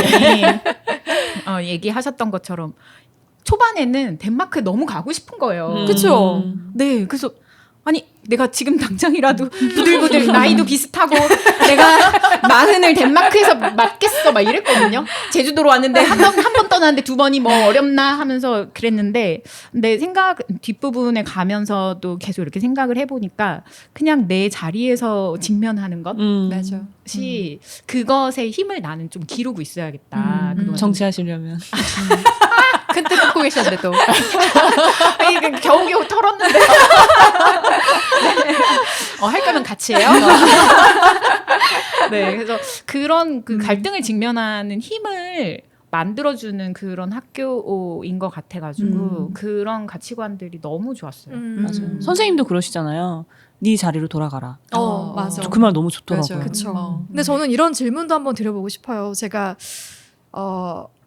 얘기하셨던 것처럼 초반에는 덴마크에 너무 가고 싶은 거예요. 그쵸? 네, 그래서 아니 내가 지금 당장이라도 부들부들 나이도 비슷하고 내가 40을 덴마크에서 맞겠어 막 이랬거든요. 제주도로 왔는데 한 번 떠났는데 두 번이 뭐 어렵나 하면서 그랬는데 근데 생각 뒷부분에 가면서도 계속 이렇게 생각을 해보니까 그냥 내 자리에서 직면하는 맞아. 것이 그것에 힘을 나는 좀 기르고 있어야겠다. 그동안 정치하시려면 큰 뜻 듣고 계셨는데 또. 이게 겨우겨우 털었는데. 네. 할 거면 같이 해요. 네, 그래서 그런 그 갈등을 직면하는 힘을 만들어주는 그런 학교인 것 같아가지고 그런 가치관들이 너무 좋았어요. 맞아요. 선생님도 그러시잖아요. 네 자리로 돌아가라. 맞아. 그 말 너무 좋더라고요. 맞아요. 그쵸. 근데 저는 이런 질문도 한번 드려보고 싶어요. 제가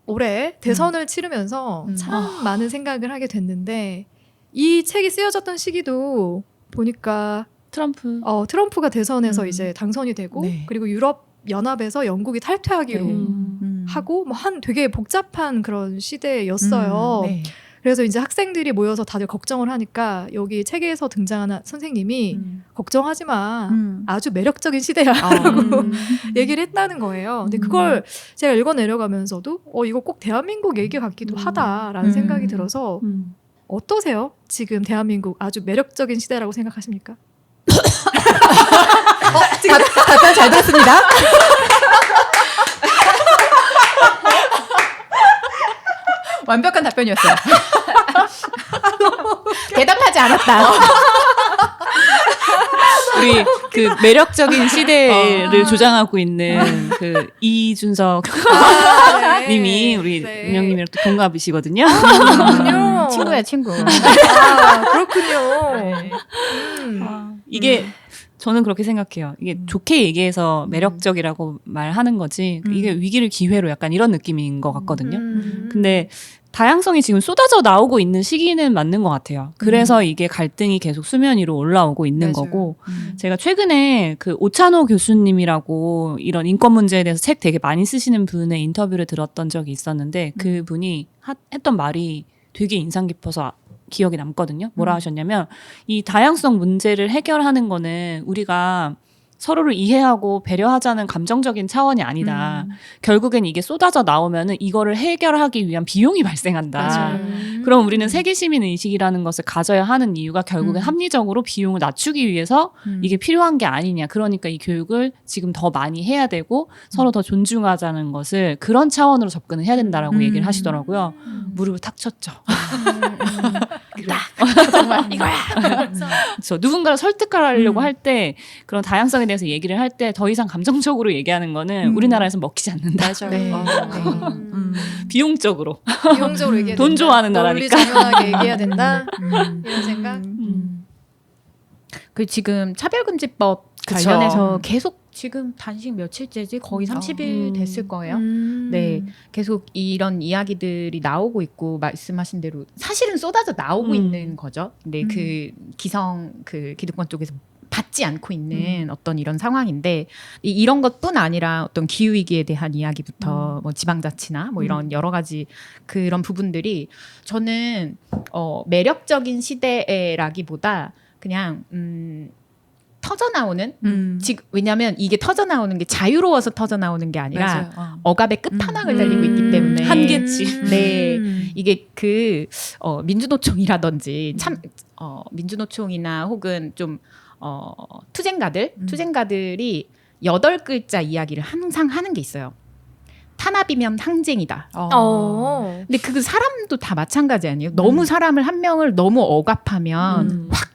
올해 대선을 치르면서 참 많은 생각을 하게 됐는데 이 책이 쓰여졌던 시기도 보니까 트럼프가 대선에서 이제 당선이 되고 네. 그리고 유럽 연합에서 영국이 탈퇴하기로 하고 뭐 한 되게 복잡한 그런 시대였어요. 네. 그래서 이제 학생들이 모여서 다들 걱정을 하니까 여기 책에서 등장하는 선생님이 걱정하지 마. 아주 매력적인 시대야라고 얘기를 했다는 거예요. 근데 그걸 제가 읽어 내려가면서도 이거 꼭 대한민국 얘기 같기도 하다라는 생각이 들어서 어떠세요? 지금 대한민국 아주 매력적인 시대라고 생각하십니까? 답변 잘 들었습니다. 완벽한 답변이었어요. 대답하지 않았다. 우리 그 매력적인 시대를 조장하고 있는 그 이준석 네. 님이 우리 네. 은영님이랑 또 동갑이시거든요. 그렇군요. 친구야, 친구. 그렇군요. 네. 이게 저는 그렇게 생각해요. 이게 좋게 얘기해서 매력적이라고 말하는 거지. 이게 위기를 기회로 약간 이런 느낌인 것 같거든요. 근데 다양성이 지금 쏟아져 나오고 있는 시기는 맞는 것 같아요. 그래서 이게 갈등이 계속 수면 위로 올라오고 있는 맞아요. 거고, 제가 최근에 그 오찬호 교수님이라고 이런 인권 문제에 대해서 책 되게 많이 쓰시는 분의 인터뷰를 들었던 적이 있었는데, 그 분이 했던 말이 되게 인상 깊어서 기억에 남거든요. 뭐라 하셨냐면, 이 다양성 문제를 해결하는 거는 우리가 서로를 이해하고 배려하자는 감정적인 차원이 아니다. 결국엔 이게 쏟아져 나오면은 이거를 해결하기 위한 비용이 발생한다. 그럼 우리는 세계 시민 의식이라는 것을 가져야 하는 이유가 결국엔 합리적으로 비용을 낮추기 위해서 이게 필요한 게 아니냐. 그러니까 이 교육을 지금 더 많이 해야 되고 서로 더 존중하자는 것을 그런 차원으로 접근을 해야 된다라고 얘기를 하시더라고요. 무릎을 탁 쳤죠. 정말 이거야. 그렇죠. 누군가를 설득하려고 할 때 그런 다양성에 대해서 얘기를 할 때 더 이상 감정적으로 얘기하는 거는 우리나라에서 먹히지 않는다. 맞아요. 네. 비용적으로. 비용적으로 얘기해야 돈 된다. 좋아하는 논리 나라니까. 정연하게 얘기해야 된다. 이런 생각. 그 지금 차별금지법 그쵸. 관련해서 계속 지금 단식 며칠째지 거의 30일 됐을 거예요. 네, 계속 이런 이야기들이 나오고 있고 말씀하신 대로 사실은 쏟아져 나오고 있는 거죠. 근데 그 기성 그 기득권 쪽에서 받지 않고 있는 어떤 이런 상황인데 이런 것뿐 아니라 어떤 기후 위기에 대한 이야기부터 뭐 지방자치나 뭐 이런 여러 가지 그런 부분들이 저는 매력적인 시대라기보다 그냥 터져 나오는 왜냐하면 이게 터져 나오는 게 자유로워서 터져 나오는 게 아니라 억압의 끝판왕을 달리고 있기 때문에 한계치. 네, 이게 그 민주노총이라든지 참 민주노총이나 혹은 좀 투쟁가들이 8글자 이야기를 항상 하는 게 있어요. 탄압이면 항쟁이다. 근데 그 사람도 다 마찬가지 아니에요? 너무 사람을 한 명을 너무 억압하면 확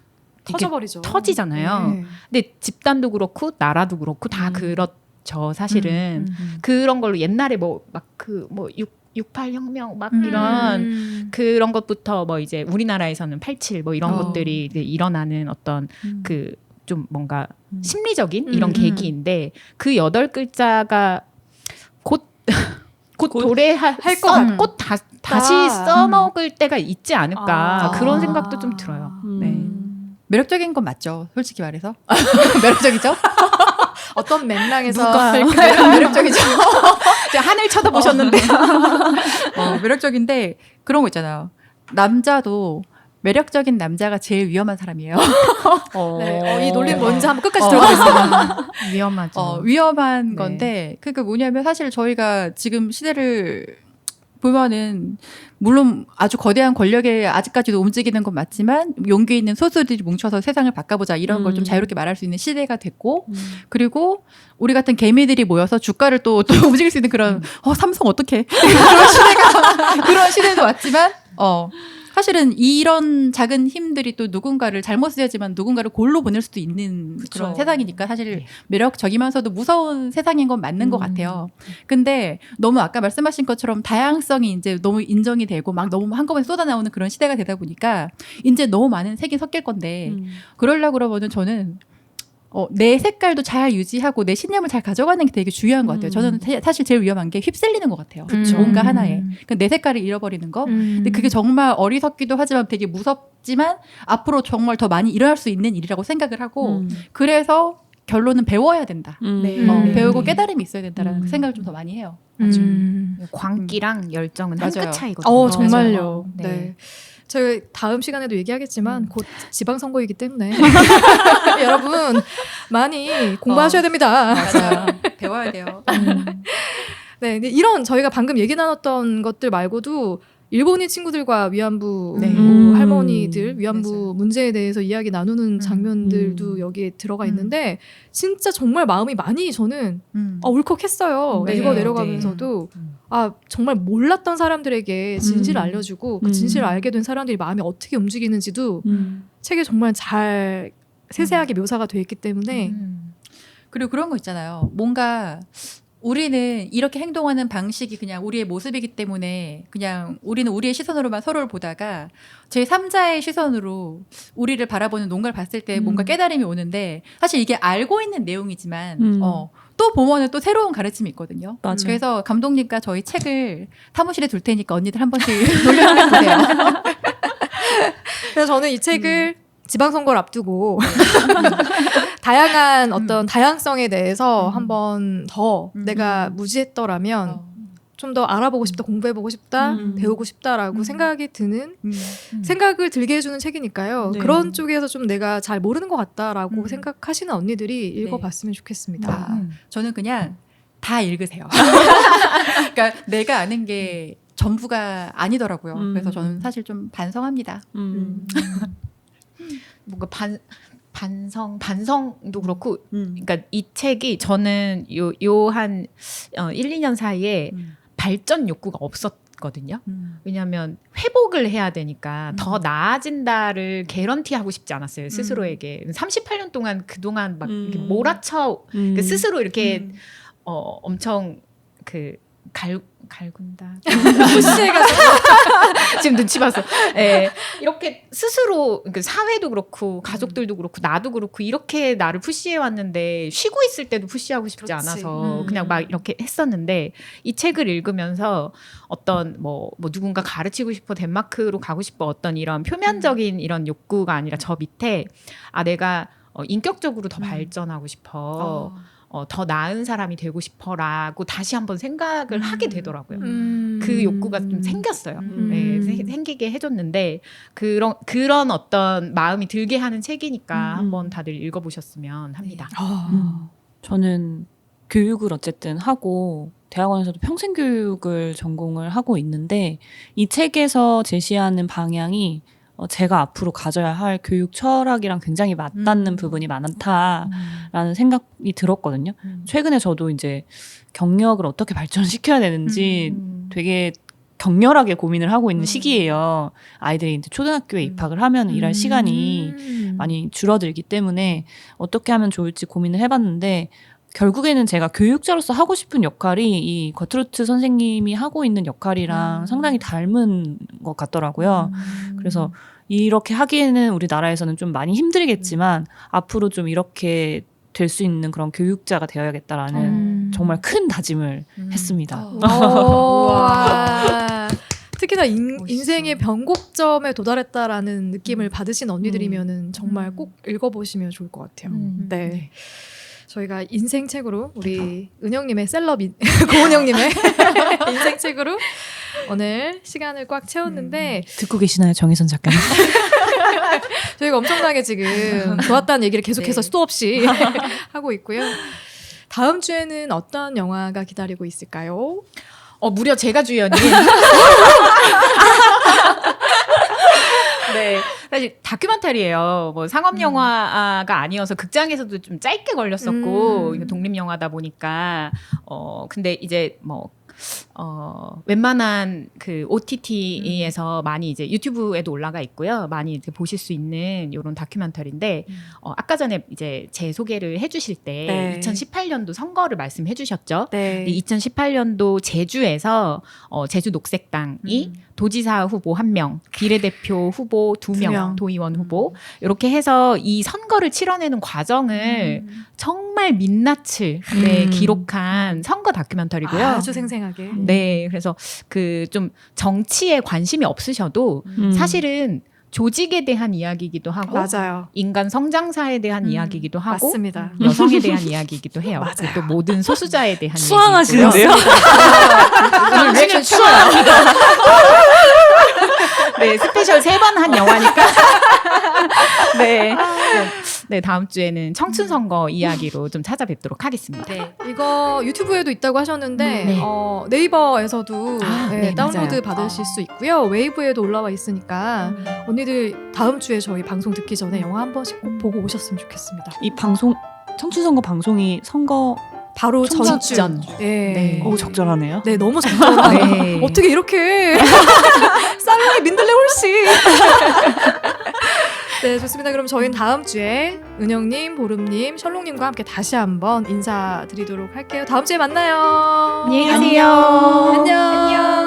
이렇게 터져버리죠. 터지잖아요. 네. 근데 집단도 그렇고 나라도 그렇고 다 그렇죠. 사실은 그런 걸로 옛날에 뭐 막 그 뭐 68 혁명 막 이런 그런 것부터 뭐 이제 우리나라에서는 87 뭐 이런 것들이 이제 일어나는 어떤 그 좀 뭔가 심리적인 이런 계기인데 그 8글자가 곧 도래할 것 같고 곧 다시 써먹을 때가 있지 않을까 그런 생각도 좀 들어요. 네. 매력적인 건 맞죠. 솔직히 말해서. 매력적이죠? 어떤 맥락에서 누가 매력적이죠? 하늘 쳐다보셨는데 매력적인데 그런 거 있잖아요. 남자도 매력적인 남자가 제일 위험한 사람이에요. 네. 이 논리는 뭔지 한번 끝까지 들어보겠습니다. 위험하죠. 위험한 네. 건데 그게 뭐냐면 사실 저희가 지금 시대를 보면은 물론 아주 거대한 권력에 아직까지도 움직이는 건 맞지만 용기 있는 소수들이 뭉쳐서 세상을 바꿔보자 이런 걸 좀 자유롭게 말할 수 있는 시대가 됐고 그리고 우리 같은 개미들이 모여서 주가를 또 움직일 수 있는 그런 삼성 어떡해 그런 시대도 왔지만 사실은 이런 작은 힘들이 또 누군가를 잘못 쓰여지만 누군가를 골로 보낼 수도 있는 그런 세상이니까 사실 매력적이면서도 무서운 세상인 건 맞는 것 같아요. 근데 너무 아까 말씀하신 것처럼 다양성이 이제 너무 인정이 되고 막 너무 한꺼번에 쏟아나오는 그런 시대가 되다 보니까 이제 너무 많은 색이 섞일 건데 그러려고 그러면은 저는 내 색깔도 잘 유지하고 내 신념을 잘 가져가는 게 되게 중요한 것 같아요. 저는 사실 제일 위험한 게 휩쓸리는 것 같아요. 뭔가 하나에. 그러니까 내 색깔을 잃어버리는 거. 근데 그게 정말 어리석기도 하지만 되게 무섭지만 앞으로 정말 더 많이 일어날 수 있는 일이라고 생각을 하고 그래서 결론은 배워야 된다. 배우고 깨달음이 있어야 된다라는 생각을 좀 더 많이 해요. 광기랑 열정은 한 끗 차이거든요. 정말요. 네. 네. 저희 다음 시간에도 얘기하겠지만 곧 지방선거이기 때문에 여러분 많이 공부하셔야 됩니다. 맞아요. 배워야 돼요. 네, 근데 이런 저희가 방금 얘기 나눴던 것들 말고도 일본인 친구들과 위안부 할머니들 위안부 맞아요. 문제에 대해서 이야기 나누는 장면들도 여기에 들어가 있는데 진짜 정말 마음이 많이 저는 울컥했어요. 네. 읽어 내려가면서도 정말 몰랐던 사람들에게 진실을 알려주고 그 진실을 알게 된 사람들이 마음이 어떻게 움직이는지도 책에 정말 잘 세세하게 묘사가 돼 있기 때문에 그리고 그런 거 있잖아요. 뭔가 우리는 이렇게 행동하는 방식이 그냥 우리의 모습이기 때문에 그냥 우리는 우리의 시선으로만 서로를 보다가 제3자의 시선으로 우리를 바라보는 뭔가를 봤을 때 뭔가 깨달음이 오는데 사실 이게 알고 있는 내용이지만 또 보면은 또 새로운 가르침이 있거든요. 맞아요. 그래서 감독님과 저희 책을 사무실에 둘 테니까 언니들 한 번씩 돌려보세요. 그래서 저는 이 책을 지방선거를 앞두고 다양한 어떤 다양성에 대해서 한 번 더 내가 무지했더라면 좀 더 알아보고 싶다, 공부해보고 싶다, 배우고 싶다라고 생각이 드는 생각을 들게 해주는 책이니까요. 네. 그런 쪽에서 좀 내가 잘 모르는 것 같다라고 생각하시는 언니들이 읽어봤으면 좋겠습니다. 저는 그냥 다 읽으세요. 그러니까 내가 아는 게 전부가 아니더라고요. 그래서 저는 사실 좀 반성합니다. 뭔가 반성도 그렇고, 그러니까 이 책이 저는 요 한 1, 2년 사이에 발전 욕구가 없었거든요. 왜냐하면 회복을 해야 되니까 더 나아진다를 개런티하고 싶지 않았어요. 스스로에게. 38년 동안 그동안 막 이렇게 몰아쳐 그 스스로 이렇게 엄청 갈군다. 푸시해가지고 지금 눈치 봤어. 예, 이렇게 스스로 그 사회도 그렇고 가족들도 그렇고 나도 그렇고 이렇게 나를 푸시해 왔는데 쉬고 있을 때도 푸시하고 싶지 않아서 그냥 막 이렇게 했었는데 이 책을 읽으면서 어떤 뭐 누군가 가르치고 싶어 덴마크로 가고 싶어 어떤 이런 표면적인 이런 욕구가 아니라 저 밑에 내가 인격적으로 더 발전하고 싶어. 더 나은 사람이 되고 싶어라고 다시 한번 생각을 하게 되더라고요. 그 욕구가 좀 생겼어요. 네, 생기게 해줬는데 그런 어떤 마음이 들게 하는 책이니까 한번 다들 읽어보셨으면 합니다. 저는 교육을 어쨌든 하고 대학원에서도 평생교육을 전공을 하고 있는데 이 책에서 제시하는 방향이 제가 앞으로 가져야 할 교육 철학이랑 굉장히 맞닿는 부분이 많다라는 생각이 들었거든요. 최근에 저도 이제 경력을 어떻게 발전시켜야 되는지 되게 격렬하게 고민을 하고 있는 시기예요. 아이들이 이제 초등학교에 입학을 하면 일할 시간이 많이 줄어들기 때문에 어떻게 하면 좋을지 고민을 해봤는데 결국에는 제가 교육자로서 하고 싶은 역할이 이 거트루트 선생님이 하고 있는 역할이랑 상당히 닮은 것 같더라고요. 그래서 이렇게 하기에는 우리나라에서는 좀 많이 힘들겠지만 앞으로 좀 이렇게 될 수 있는 그런 교육자가 되어야겠다라는 정말 큰 다짐을 했습니다. 특히나 인생의 변곡점에 도달했다라는 느낌을 받으신 언니들이면은 정말 꼭 읽어보시면 좋을 것 같아요. 네. 저희가 인생책으로 우리 은영님의 셀럽인 고은영님의 인생책으로 오늘 시간을 꽉 채웠는데 듣고 계시나요, 정혜선 작가님? 저희가 엄청나게 지금 좋았다는 얘기를 계속해서 수도 없이 하고 있고요. 다음 주에는 어떤 영화가 기다리고 있을까요? 무려 제가 주연인. 네. 사실 다큐멘터리예요. 뭐 상업 영화가 아니어서 극장에서도 좀 짧게 걸렸었고 이거 독립 영화다 보니까 근데 이제 뭐 웬만한 그 OTT에서 많이 이제 유튜브에도 올라가 있고요. 많이 이제 보실 수 있는 이런 다큐멘터리인데 아까 전에 이제 제 소개를 해주실 때 네. 2018년도 선거를 말씀해 주셨죠. 네. 2018년도 제주에서 제주 녹색당이 도지사 후보 1명, 비례대표 후보 2명, 도의원 후보 이렇게 해서 이 선거를 치러내는 과정을 정말 민낯을 기록한 선거 다큐멘터리고요. 아주 생생하게. 네, 그래서 그 좀 정치에 관심이 없으셔도 사실은 조직에 대한 이야기이기도 하고 맞아요. 인간 성장사에 대한 이야기이기도 하고 맞습니다. 여성에 대한 이야기이기도 해요. 맞아요. 그리고 또 모든 소수자에 대한 수항하시는데요? 오늘 리액션 추워합니다. 네, 스페셜 3번 한 영화니까. 네. 네, 다음 주에는 청춘 선거 이야기로 좀 찾아뵙도록 하겠습니다. 네. 이거 유튜브에도 있다고 하셨는데 네. 네이버에서도 네, 다운로드 맞아요. 받으실 수 있고요. 웨이브에도 올라와 있으니까 언니들 다음 주에 저희 방송 듣기 전에 영화 한 번씩 꼭 보고 오셨으면 좋겠습니다. 이 방송 청춘선거 방송이 선거 바로 총선 전주. 전. 네. 네. 오 적절하네요. 네, 너무 적절하네요. 네. 어떻게 이렇게 쌀로이 민들레 홀씨. 네, 좋습니다. 그럼 저희는 다음 주에 은영님, 보름님, 셜록님과 함께 다시 한번 인사드리도록 할게요. 다음 주에 만나요. 안녕히 계세요. 안녕.